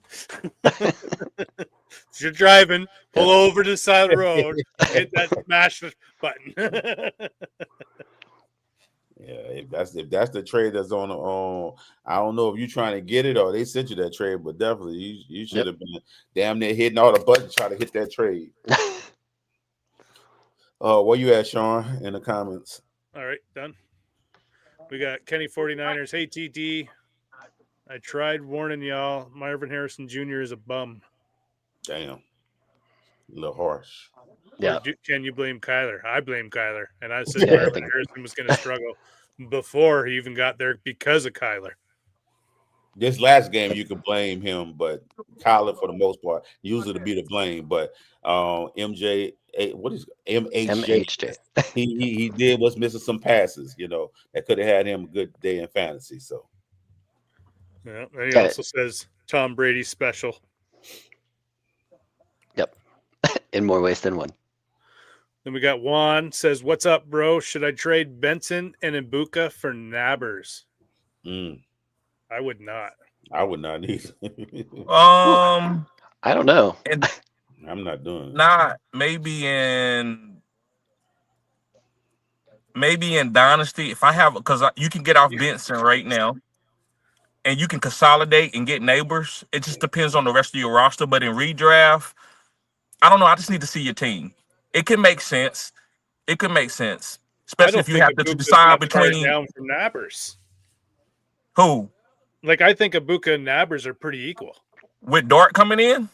If you're driving, pull over to the side of the road, hit that smash button. Yeah, if that's the trade that's on I don't know if you're trying to get it or they sent you that trade, but definitely you should have been damn near hitting all the buttons trying to hit that trade. Where you at, Sean, in the comments? All right, done. We got Kenny 49ers. Hey, TD. I tried warning y'all. Marvin Harrison Jr. is a bum. Damn. A little harsh. Yeah. Or can you blame Kyler? I blame Kyler. And I said Yeah, I Marvin think- Harrison was going to struggle before he even got there because of Kyler. This last game you can blame him, but Kyler for the most part usually to be the blame. But MJ, what is MHJ? MHJ. He did was missing some passes, that could have had him a good day in fantasy. So Yeah, and he Got also says Tom Brady special. Yep. In more ways than one. Then we got Juan says, "What's up, bro? Should I trade Benson and Ibuka for Nabbers?" I would not. I would not either. I don't know. I'm not doing it. Not maybe in Dynasty if I have because you can get off Benson right now, and you can consolidate and get neighbors. It just depends on the rest of your roster. But in redraft, I don't know. I just need to see your team. It can make sense. It could make sense, especially if you have to decide between down from Nabbers. Who? Like I think Ibuka and Nabbers are pretty equal. With Dart coming in?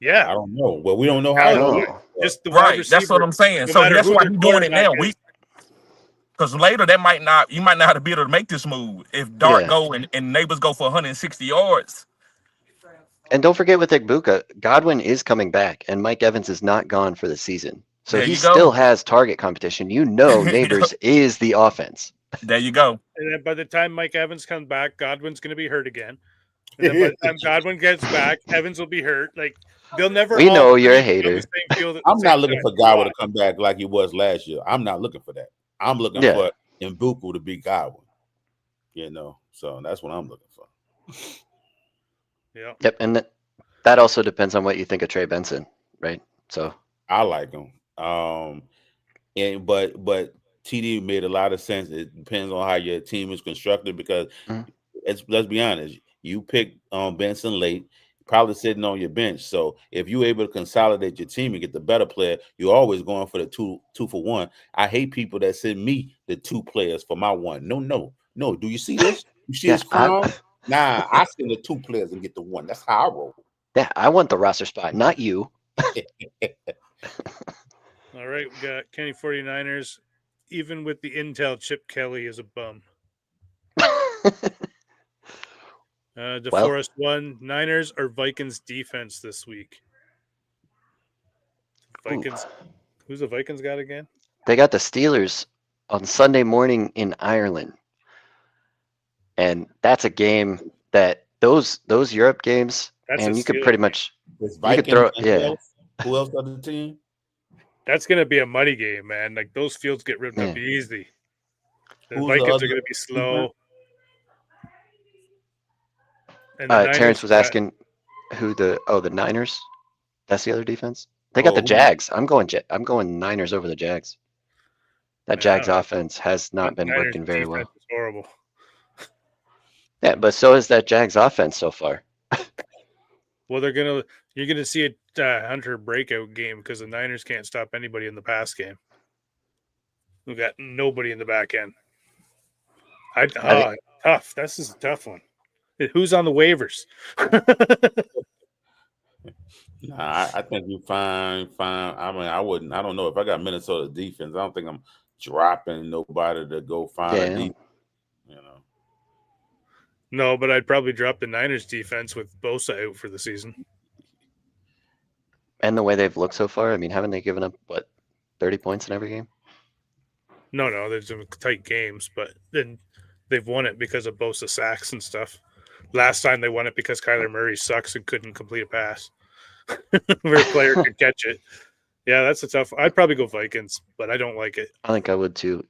I don't know. Well, we don't know how. I don't know. Just the wide Right. receiver, That's what I'm saying. no So matter that's who why their he's doing it now. quarterback is. Because later you might not be able to make this move if Dart go and neighbors go for 160 yards. And don't forget with Ibuka, Godwin is coming back, and Mike Evans is not gone for the season. So There he you go. still has target competition. Neighbors is the offense. There you go. And then by the time Mike Evans comes back, Godwin's going to be hurt again. And then by the time Godwin gets back, Evans will be hurt. Like they'll never. We all know you're a be on the hater. same field at the I'm same not looking time. for Godwin to come back like he was last year. I'm not looking for that. I'm looking for Mbuku to beat Godwin. So that's what I'm looking for. Yeah. Yep, and that also depends on what you think of Trey Benson, right? So I like him. But TD made a lot of sense. It depends on how your team is constructed because let's be honest, you pick Benson late, probably sitting on your bench. So if you're able to consolidate your team and get the better player, you're always going for the two for one. I hate people that send me the two players for my one. No. Do you see this? You see this crown? Nah, I send the two players and get the one. That's how I roll. yeah, I want the roster spot, not you. All right, we got Kenny 49ers. Even with the intel, Chip Kelly is a bum. DeForest won. Niners or Vikings defense this week? Vikings. Who's the Vikings got again? They got the Steelers on Sunday morning in Ireland. And that's a game that those Europe games, and you could pretty much throw Who else on the team? That's going to be a money game, man. Like those fields get ripped up easy. The Vikings are going to be slow. And Terrence was asking who the Niners. That's the other defense. They got the Jags. I'm going Niners over the Jags. That Jags offense has not been working very well. Is horrible. Yeah, but so is that Jags offense so far. Well, you're gonna see a Hunter breakout game because the Niners can't stop anybody in the pass game. We've got nobody in the back end. Tough. This is a tough one. Who's on the waivers? Nah, I think you fine. I mean, I don't know if I got Minnesota defense. I don't think I'm dropping nobody to go find a Yeah, defense. You know. No, but I'd probably drop the Niners defense with Bosa out for the season. and the way they've looked so far, I mean, haven't they given up 30 points in every game? No, there's some tight games, but then they've won it because of Bosa sacks and stuff. Last time they won it because Kyler Murray sucks and couldn't complete a pass where a player could catch it. Yeah, that's a tough. I'd probably go Vikings, but I don't like it. I think I would too.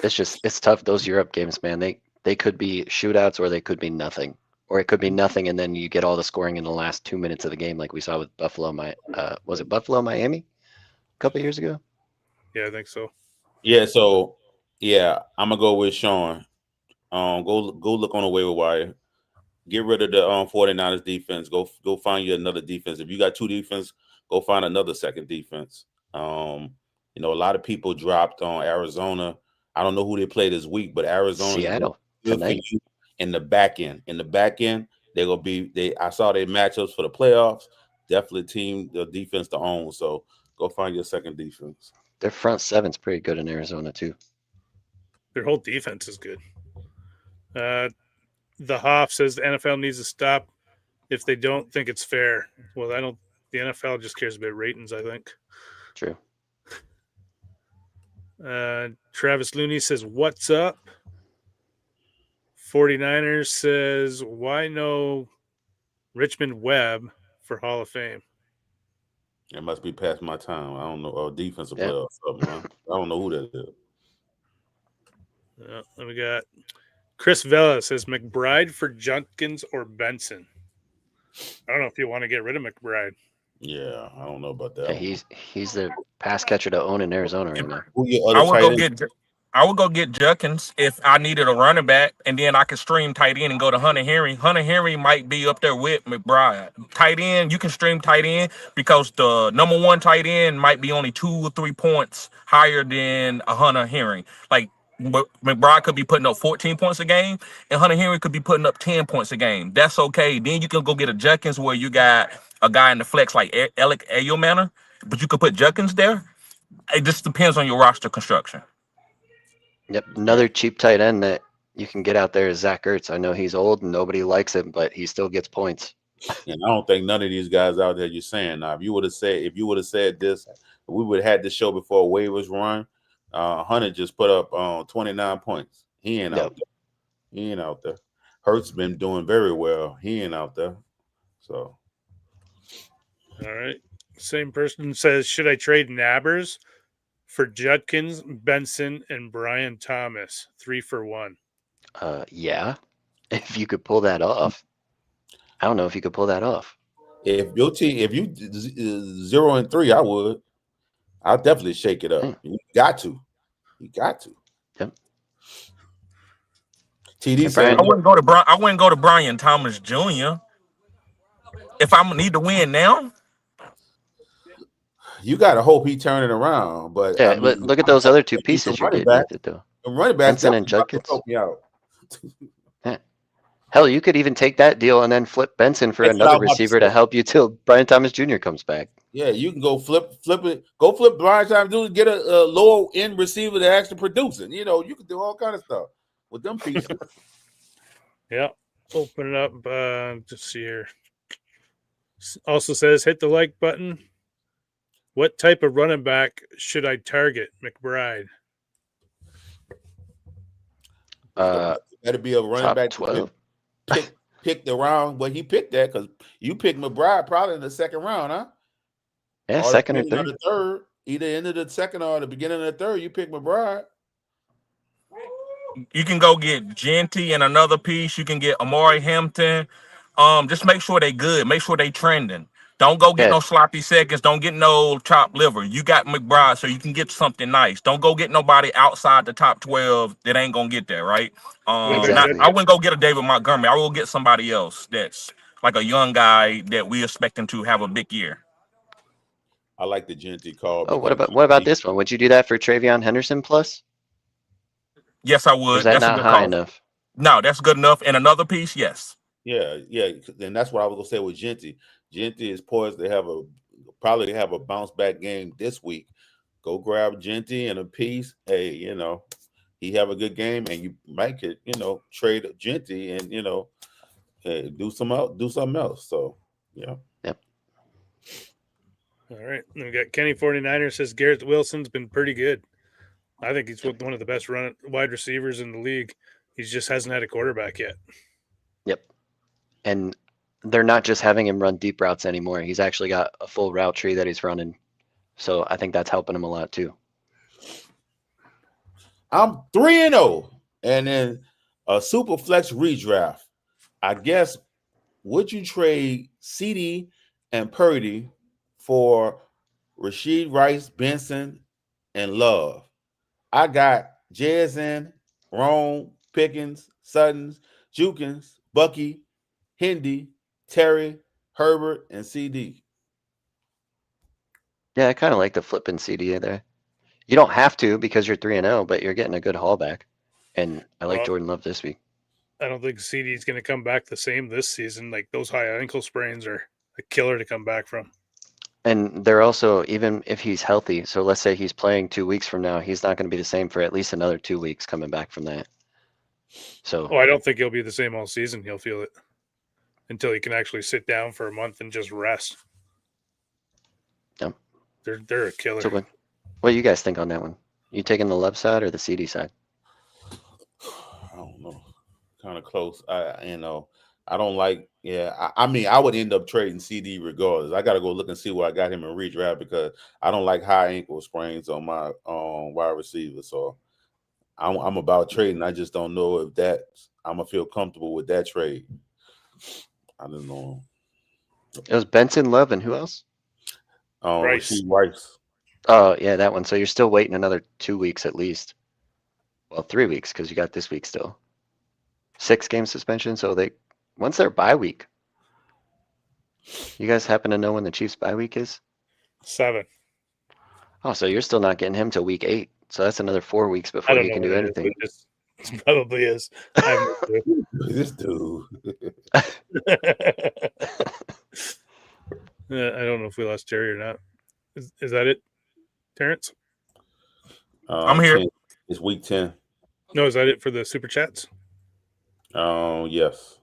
It's tough. Those Europe games, man, they could be shootouts or they could be nothing. Or it could be nothing and then you get all the scoring in the last 2 minutes of the game like we saw with Buffalo. Was it Buffalo, Miami a couple years ago? Yeah, I think so. Yeah, so I'm gonna go with Sean. Go look on the waiver wire. Get rid of the 49ers defense. Go find you another defense. If you got two defense, go find another second defense. You know, a lot of people dropped on Arizona. I don't know who they play this week, but Arizona Seattle good tonight. for you in the back end. In the back end, they're gonna be I saw their matchups for the playoffs. Definitely the defense to own. So go find your second defense. Their front seven's pretty good in Arizona too. Their whole defense is good. The Hoff says the NFL needs to stop if they don't think it's fair. Well, I don't. The NFL just cares about ratings, I think. True. Travis Looney says, "What's up?" 49ers says, "Why no Richmond Webb for Hall of Fame?" It must be past my time. I don't know. Or defensive Yeah. player or something. I don't know who that is. Then we got Chris Vela says McBride for Judkins or Benson. I don't know if you want to get rid of McBride. Yeah, I don't know about that. Yeah, he's the pass catcher to own in Arizona right now. Who your I other would tight go end? get I would go get Judkins if I needed a running back, and then I could stream tight end and go to Hunter Henry. Hunter Henry might be up there with McBride. Tight end, you can stream tight end because the number one tight end might be only 2 or 3 points higher than a Hunter Henry. Like McBride could be putting up 14 points a game, and Hunter Henry could be putting up 10 points a game. That's okay. Then you can go get a Judkins where you got a guy in the flex like Alec Ayomanor, but you could put Judkins there. It just depends on your roster construction. Yep, another cheap tight end that you can get out there is Zach Ertz. I know he's old and nobody likes him, but he still gets points. And I don't think none of these guys out there you're saying now. If you would have said this, we would have had this show before waivers run. Hunter just put up 29 points. He ain't out there. He ain't out there. Hurt's been doing very well. He ain't out there. So All right. Same person says, should I trade Nabbers for Judkins, Benson, and Brian Thomas? 3 for 1. Yeah, if you could pull that off. I don't know if you could pull that off. if your team, if you 0-3, I would. I'll definitely shake it up. You got to. You got to. Yep. TD said, I wouldn't go to Brian Thomas Jr. if I need to win now. you got to hope he turn it around. But Yeah, I mean, but look at those other two pieces you're running getting back. with it, though. The running back Benson and Judkins. help me out. Hell, you could even take that deal and then flip Benson for That's what I another was about to receiver say. to help you till Brian Thomas Jr. comes back. Yeah, you can go flip it. Go flip Brian Thomas Jr. Get a low end receiver that actually producing. You know, you can do all kind of stuff with them pieces. Yeah. Open it up. Just see here. Also says, hit the like button. What type of running back should I target? McBride. That'd be a running Top back 12. pick the round where he picked that, because you picked McBride probably in the second round, huh? Yeah, Or second or beginning of third. the third, either end of the second or the beginning of the third. You pick McBride. You can go get Genty and another piece. You can get Amari Hampton. Just make sure they good. Make sure they trending. Don't go get Yeah. no sloppy seconds. Don't get no chopped liver. You got McBride, so you can get something nice. Don't go get nobody outside the top 12 that ain't gonna get there, right? Exactly. I wouldn't go get a David Montgomery. I will get somebody else that's like a young guy that we expecting to have a big year. I like the Genty call. Oh, because what about this one? Would you do that for Travion Henderson plus? Yes, I Or would. is that That's a not good high call. enough? No, that's good enough. And another piece, yes. Yeah, and that's what I was gonna say with Genty. Gentry is poised to probably have a bounce back game this week. Go grab Gentry and a piece. Hey, he have a good game, and you might could, trade Gentry and hey, do something else. So yeah. Yep. All right. And we got Kenny 49er says Garrett Wilson's been pretty good. I think he's one of the best wide receivers in the league. He just hasn't had a quarterback yet. Yep. And they're not just having him run deep routes anymore. He's actually got a full route tree that he's running. So I think that's helping him a lot too. I'm 3-0, and then a super flex redraft. I guess, would you trade CD and Purdy for Rashid Rice, Benson, and Love? I got Jezin, Rome, Pickens, Suttons, Jukins, Bucky, Hindi, Terry, Herbert, and CD. Yeah, I kind of like the flipping CD there. You don't have to because you're 3-0, but you're getting a good haul back. And I like Jordan Love this week. I don't think CD is going to come back the same this season. Like those high ankle sprains are a killer to come back from. And they're also, even if he's healthy, so let's say he's playing 2 weeks from now, he's not going to be the same for at least another 2 weeks coming back from that. So I don't think he'll be the same all season. He'll feel it until he can actually sit down for a month and just rest. Yep. They're a killer. So what do you guys think on that one? You taking the Love side or the CD side? I don't know. Kind of close. I don't like. Yeah, I mean, I would end up trading CD regardless. I got to go look and see where I got him in redraft because I don't like high ankle sprains on my wide receiver. So I'm about trading. I just don't know if I'm gonna feel comfortable with that trade. I don't know. It was Benson, Love, and who else? Rice. Rashid Rice. Oh, yeah, that one. So you're still waiting another 2 weeks at least. Well, 3 weeks because you got this week still. 6-game suspension. So once their bye week. You guys happen to know when the Chiefs' bye week is? 7. Oh, so you're still not getting him till week 8. So that's another 4 weeks before he can do anything. It probably is. This dude. I don't know if we lost Jerry or not. Is that it, Terrence? I'm here. It's week 10. No, is that it for the super chats? Yes.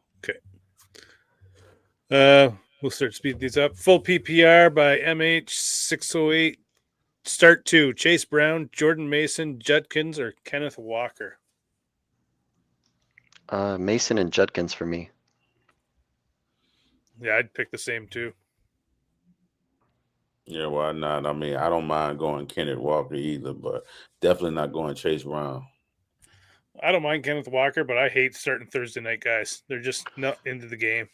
Okay. We'll start speeding these up. Full PPR by MH608. Start 2. Chase Brown, Jordan Mason, Judkins, or Kenneth Walker? Mason and Judkins for me. Yeah, I'd pick the same too. Yeah, why not? I mean, I don't mind going Kenneth Walker either, but definitely not going Chase Brown. I don't mind Kenneth Walker, but I hate starting Thursday night guys. They're just not into the game.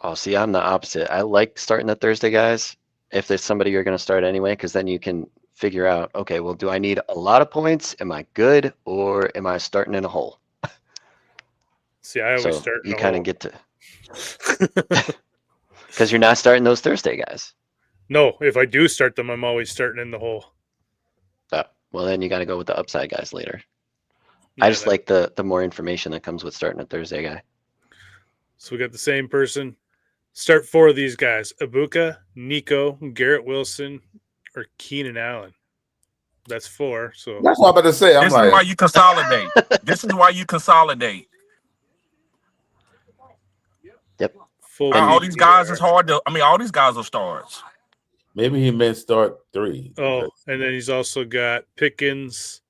Oh, see, I'm the opposite. I like starting the Thursday guys if there's somebody you're going to start anyway, because then you can figure out, okay, well, do I need a lot of points? Am I good? Or am I starting in a hole? See, I always start in you a kind hole. of get to, because you're not starting those Thursday guys. No, if I do start them, I'm always starting in the hole. Well, then you got to go with the upside guys later. Yeah, I just like the more information that comes with starting a Thursday guy. So we got the same person. Start 4 of these guys: Ibuka, Nico, Garrett Wilson, or Keenan Allen. That's 4. So That's what I'm about to say. This is why you consolidate. This is why you consolidate. Yep. full All these guys PPR. is hard to. I mean, all these guys are starts. Maybe he meant start 3. Oh, and then he's also got Pickens,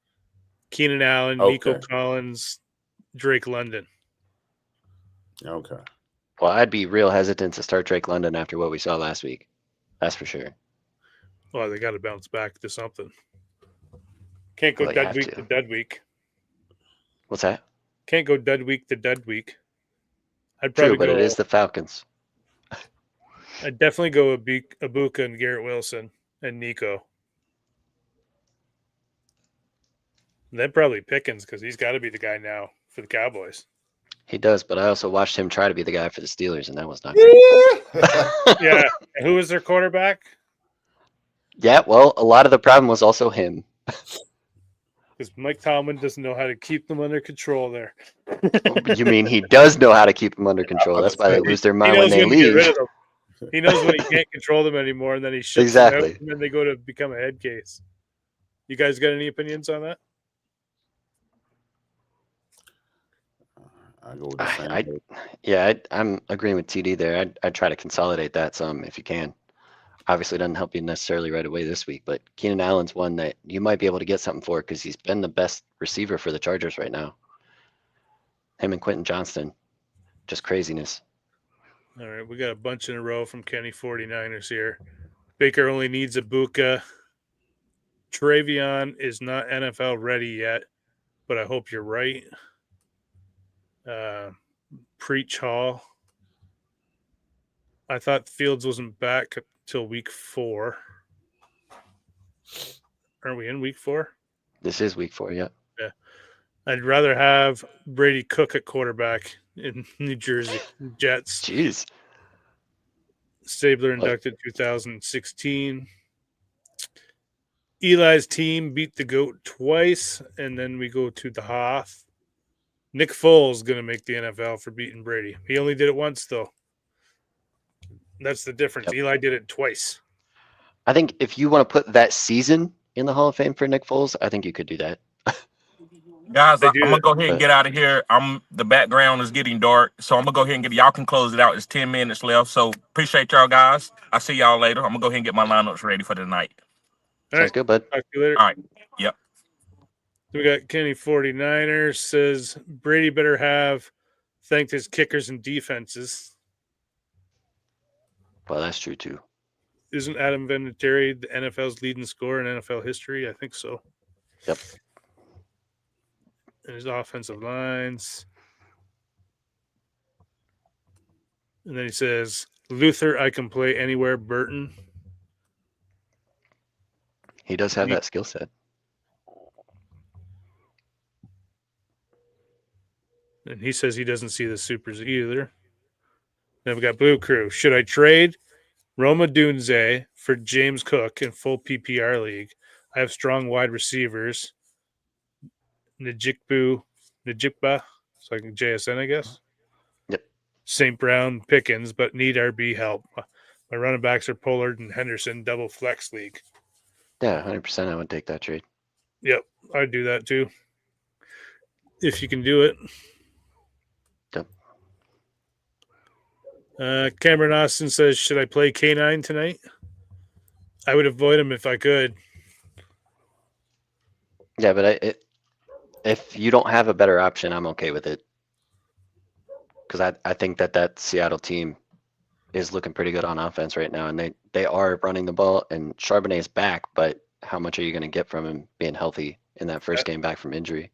Keenan Allen, Nico Okay. Collins, Drake London. Okay. Well, I'd be real hesitant to start Drake London after what we saw last week. That's for sure. Well, they got to bounce back to something. Can't go Well, they dud have week to. to dud week. What's that? Can't go dud week to dud week. I'd True, probably but go. it is the Falcons. I'd definitely go Ibuka and Garrett Wilson and Nico. And then probably Pickens because he's got to be the guy now for the Cowboys. He does, but I also watched him try to be the guy for the Steelers, and that was not good. Yeah. And who was their quarterback? Yeah, well, a lot of the problem was also him. Because Mike Tomlin doesn't know how to keep them under control there. You mean he does know how to keep them under control? That's why they lose their He mind when knows they when to get rid leave. of them. He knows when he can't control them anymore, and then he ships Exactly. them out, and then they go to become a head case. You guys got any opinions on that? I go with the same. I'm agreeing with TD there. I'd try to consolidate that some if you can. Obviously, it doesn't help you necessarily right away this week, but Keenan Allen's one that you might be able to get something for because he's been the best receiver for the Chargers right now. Him and Quentin Johnston, just craziness. All right, we got a bunch in a row from Kenny 49ers here. Baker only needs a Buka. Travion is not NFL ready yet, but I hope you're right. Preach Hall. I thought Fields wasn't back till week 4. Are we in week 4? This is week 4, yeah. Yeah. I'd rather have Brady Cook at quarterback in New Jersey Jets. Jeez. Stabler inducted 2016. Eli's team beat the GOAT twice, and then we go to the Hoff. Nick Foles is going to make the NFL for beating Brady. He only did it once, though. That's the difference. Yep. Eli did it twice. I think if you want to put that season in the Hall of Fame for Nick Foles, I think you could do that. Guys, I'm do gonna that. go ahead and get out of here. The background is getting dark, so I'm gonna go ahead and y'all can close it out. It's 10 minutes left. So appreciate y'all guys. I'll see y'all later. I'm gonna go ahead and get my lineups ready for the night. All Sounds right. good, bud. Talk to you later. All right. Yep. We got Kenny 49ers says Brady better have thanked his kickers and defenses. Well, that's true too. Isn't Adam Vinatieri the NFL's leading scorer in NFL history? I think so. Yep. And his offensive lines. And then he says, Luther, I can play anywhere. Burton. He does have that skill set. And he says he doesn't see the supers either. Then we got Blue Crew. Should I trade Roma Dunze for James Cook in full PPR league? I have strong wide receivers. Njigba, so like JSN, I guess. Yep. St. Brown, Pickens, but need RB help. My running backs are Pollard and Henderson, double flex league. Yeah, 100%. I would take that trade. Yep, I'd do that too. If you can do it. Yep. Cameron Austin says, should I play K9 tonight? I would avoid him if I could. Yeah, but if you don't have a better option, I'm okay with it. Because I think that Seattle team is looking pretty good on offense right now, and they are running the ball, and Charbonnet's back, but how much are you going to get from him being healthy in that first game back from injury?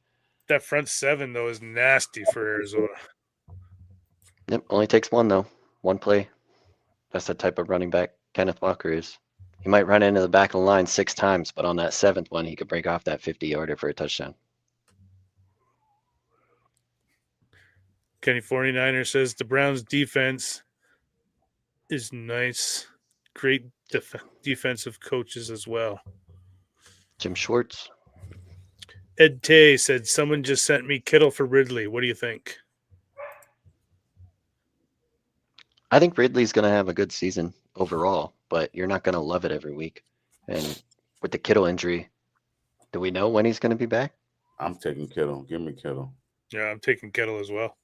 That front seven, though, is nasty for Arizona. Yep, only takes one, though. One play. That's the type of running back Kenneth Walker is. He might run into the back of the line 6 times, but on that 7th one, he could break off that 50-yarder for a touchdown. Kenny 49er says the Browns' defense is nice. Great defensive coaches as well. Jim Schwartz. Ed Tay said, someone just sent me Kittle for Ridley. What do you think? I think Ridley's going to have a good season overall, but you're not going to love it every week. And with the Kittle injury, do we know when he's going to be back? I'm taking Kittle. Give me Kittle. Yeah, I'm taking Kittle as well.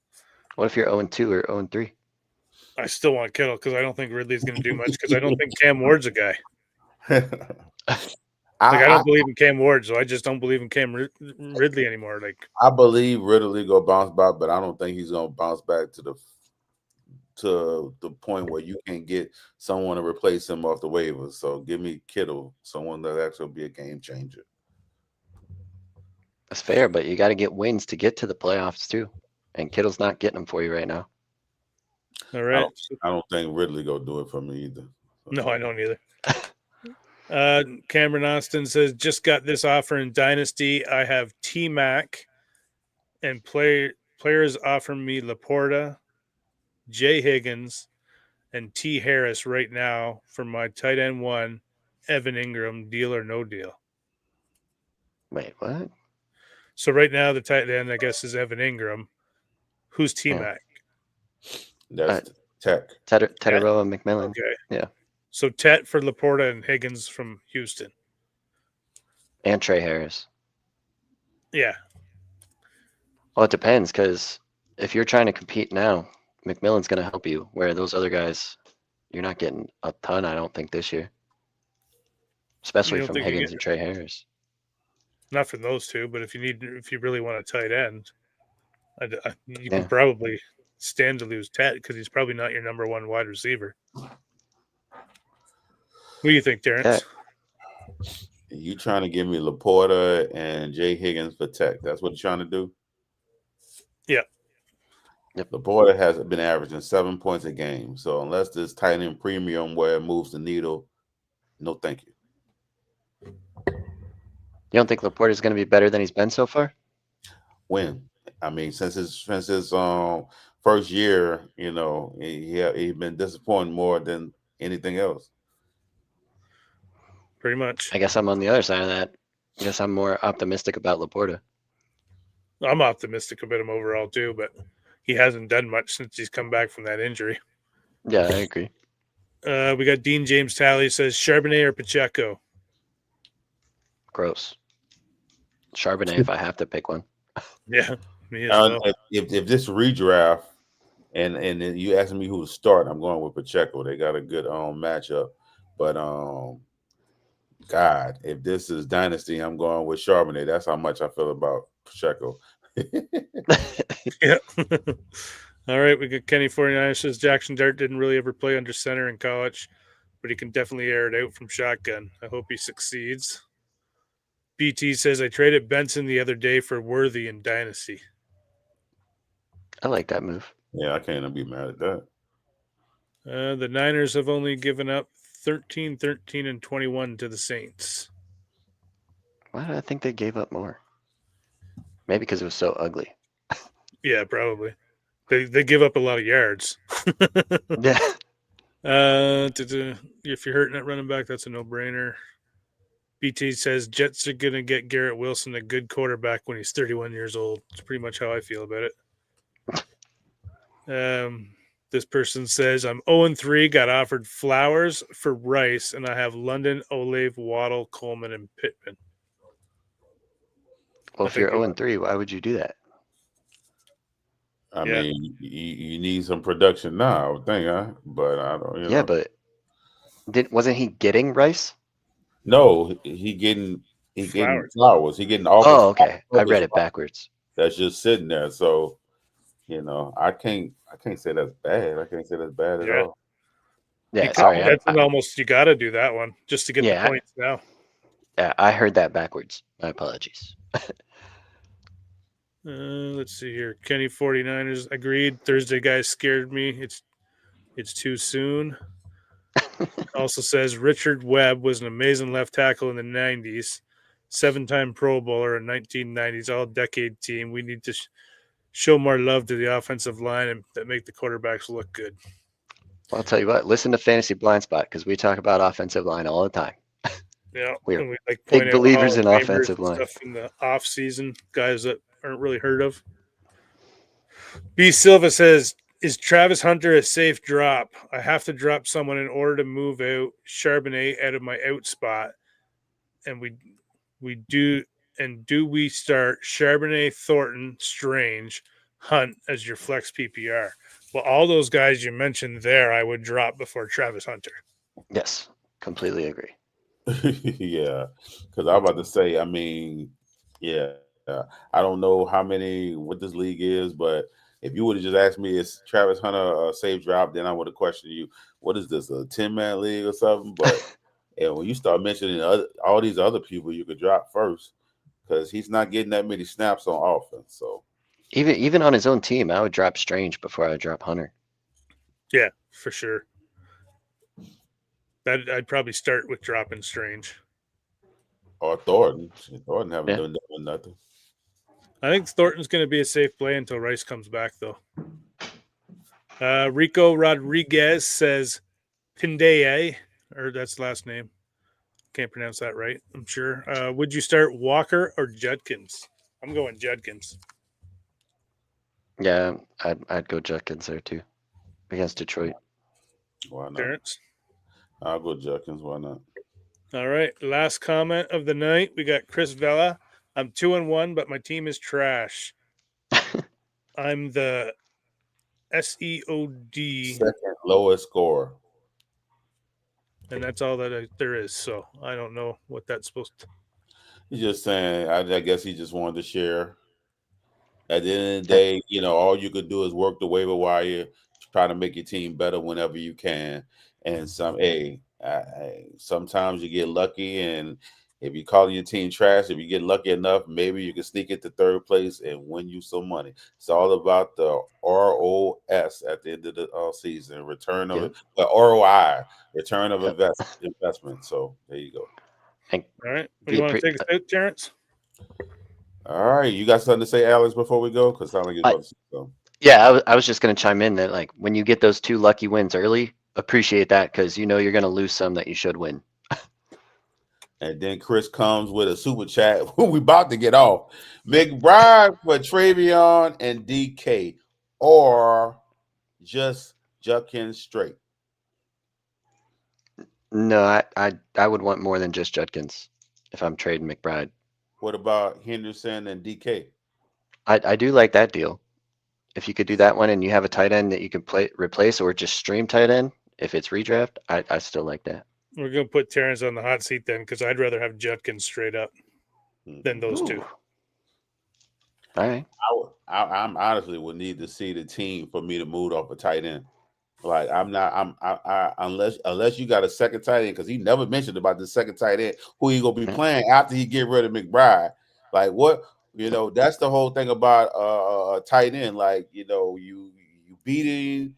What if you're 0-2 or 0-3? I still want Kittle because I don't think Ridley's going to do much because I don't think Cam Ward's a guy. I don't believe in Cam Ward, so I just don't believe in Cam Ridley anymore. I believe Ridley go bounce back, but I don't think he's going to bounce back to the point where you can get someone to replace him off the waivers. So give me Kittle, someone that actually will be a game changer. That's fair, but you got to get wins to get to the playoffs too. And Kittle's not getting them for you right now. All right. I don't think Ridley go do it for me either. No, I don't either. Cameron Austin says, just got this offer in Dynasty. I have T-Mac and players offer me Laporta, Jay Higgins, and T. Harris right now for my tight end 1, Evan Ingram, deal or no deal. Wait, what? So right now the tight end, I guess, is Evan Ingram. Who's T-Mac? That's Tech. Teteroa and McMillan. Okay. Yeah. So Tet for Laporta and Higgins from Houston. And Trey Harris. Yeah. Well, it depends, because if you're trying to compete now, McMillan's going to help you, where those other guys, you're not getting a ton, I don't think, this year. Especially don't from think you Higgins get- and Trey Harris. Not from those two, but if you really want a tight end, you Yeah. can probably stand to lose Tet because he's probably not your number one wide receiver. What do you think, Terrence? You trying to give me Laporta and Jay Higgins for Tech? That's what you're trying to do? Yep. Laporta has been averaging 7 points a game. So unless there's tight end premium where it moves the needle, no thank you. You don't think Laporta's going to be better than he's been so far? When? I mean, since his first year, he's been disappointing more than anything else. Pretty much. I guess I'm on the other side of that. I guess I'm more optimistic about Laporta. I'm optimistic about him overall too, but he hasn't done much since he's come back from that injury. Yeah, I agree. We got Dean James Talley says Charbonnet or Pacheco. Gross. Charbonnet, if I have to pick one. Yeah, me as well. If this redraft and you asking me who to start, I'm going with Pacheco. They got a good matchup, but God, if this is dynasty, I'm going with Charbonnet. That's how much I feel about Pacheco. Yeah. All right, we got Kenny 49 says Jackson Dart didn't really ever play under center in college, but he can definitely air it out from shotgun. I hope he succeeds. BT says I traded Benson the other day for Worthy in Dynasty. I like that move. Yeah, I can't be mad at that. The Niners have only given up 13, 13, and 21 to the Saints. Why did I think they gave up more? Maybe because it was so ugly. Yeah, probably. They give up a lot of yards. Yeah. If you're hurting at running back, that's a no-brainer. BT says Jets are going to get Garrett Wilson a good quarterback when he's 31 years old. It's pretty much how I feel about it. This person says I'm 0-3, got offered Flowers for Rice, and I have London, Olave, Waddle, Coleman, and Pittman. Well, if you're 0-3, why would you do that? I mean, you need some production now, I would think, huh? But I don't. Yeah, but wasn't he getting Rice? No, he getting Flowers. He getting all. Oh, okay. I read it backwards. That's just sitting there. So, I can't say that's bad. I can't say that's bad at all. Yeah, sorry. That's almost you got to do that one just to get the points now. Yeah, I heard that backwards. My apologies. Let's see here. Kenny 49ers agreed. Thursday guys scared me. It's too soon. Also says Richard Webb was an amazing left tackle in the 90s, 7-time Pro Bowler in 1990s, all-decade team. We need to show more love to the offensive line and that make the quarterbacks look good. Well, I'll tell you what. Listen to Fantasy Blind Spot because we talk about offensive line all the time. Yeah, We're we like big believers in offensive line stuff in the off season. Guys that aren't really heard of. B Silva says, "Is Travis Hunter a safe drop? I have to drop someone in order to move out Charbonnet out of my out spot, and do we start Charbonnet, Thornton, Strange, Hunt as your flex PPR? Well, all those guys you mentioned there, I would drop before Travis Hunter. Yes, completely agree. Yeah, because I'm about to say, I mean, I don't know what this league is, but if you would have just asked me, is Travis Hunter a safe drop, then I would have questioned you. What is this, a 10-man league or something? But when you start mentioning all these other people you could drop first, because he's not getting that many snaps on offense. So even on his own team, I would drop Strange before I would drop Hunter. Yeah, for sure. I'd probably start with dropping Strange. Or Thornton. Thornton haven't done nothing. I think Thornton's going to be a safe play until Rice comes back, though. Rico Rodriguez says Pindeye, or that's the last name. Can't pronounce that right, I'm sure. Would you start Walker or Judkins? I'm going Judkins. Yeah, I'd go Judkins there too. against Detroit. Why not? Terrence. I'll go Judkins. Why not? All right. Last comment of the night. We got Chris Vela. I'm 2-1, but my team is trash. I'm the SEOD, Second lowest score. and that's all that there is. So I don't know what that's supposed to. He's just saying. I guess he just wanted to share. At the end of the day, all you could do is work the waiver wire, try to make your team better whenever you can. And sometimes you get lucky, and if you call your team trash, if you get lucky enough, maybe you can sneak it to third place and win you some money. It's all about the ROS at the end of the season, return of ROI, return of investment. So there you go. All right. You want to take us out, Terrence? All right, you got something to say, Alex, before we go? Because sound like you're about to say something. Yeah, I was just going to chime in that, like, when you get those 2 lucky wins early, appreciate that, because you're going to lose some that you should win. And then Chris comes with a super chat. We about to get off. McBride for Travion and DK, or just Judkins straight. No, I would want more than just Judkins if I'm trading McBride. What about Henderson and DK? I do like that deal. If you could do that one and you have a tight end that you can replace or just stream tight end, if it's redraft, I still like that. We're going to put Terrence on the hot seat then, because I'd rather have Judkins straight up than those two. All right. I honestly would need to see the team for me to move off a tight end. Like unless you got a second tight end, because he never mentioned about the second tight end who he gonna be playing after he get rid of McBride. Like what that's the whole thing about a tight end. Like you beating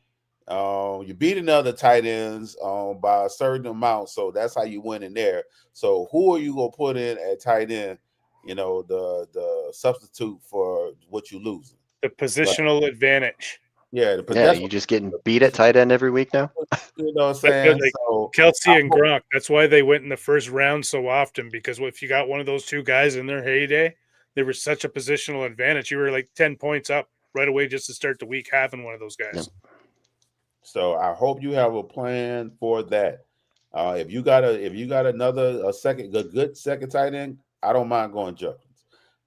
other tight ends by a certain amount, so that's how you win in there. So who are you gonna put in at tight end? The substitute for what you lose. The positional advantage. Yeah, you just getting beat at tight end every week now. You know what I'm saying? Like Kelsey and Gronk, that's why they went in the first round so often, because if you got one of those two guys in their heyday, they were such a positional advantage. You were like 10 points up right away just to start the week having one of those guys. Yep. So I hope you have a plan for that. If you got a good second tight end, I don't mind going Judkins.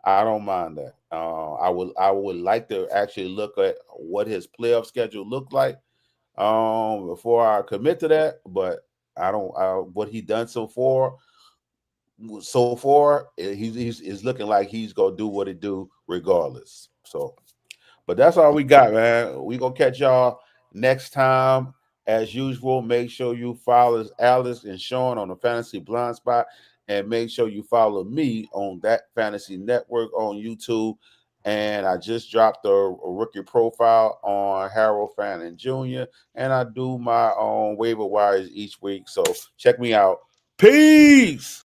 I don't mind that. I would like to actually look at what his playoff schedule looked like before I commit to that. But I don't. What he done so far, he's looking like he's gonna do what he do regardless. So, but that's all we got, man. We gonna catch y'all next time. As usual, make sure you follow Alice and Sean on the Fantasy Blind Spot. And make sure you follow me on that Fantasy Network on YouTube. And I just dropped a rookie profile on Harold Fannin Jr. And I do my own waiver wires each week. So check me out. Peace.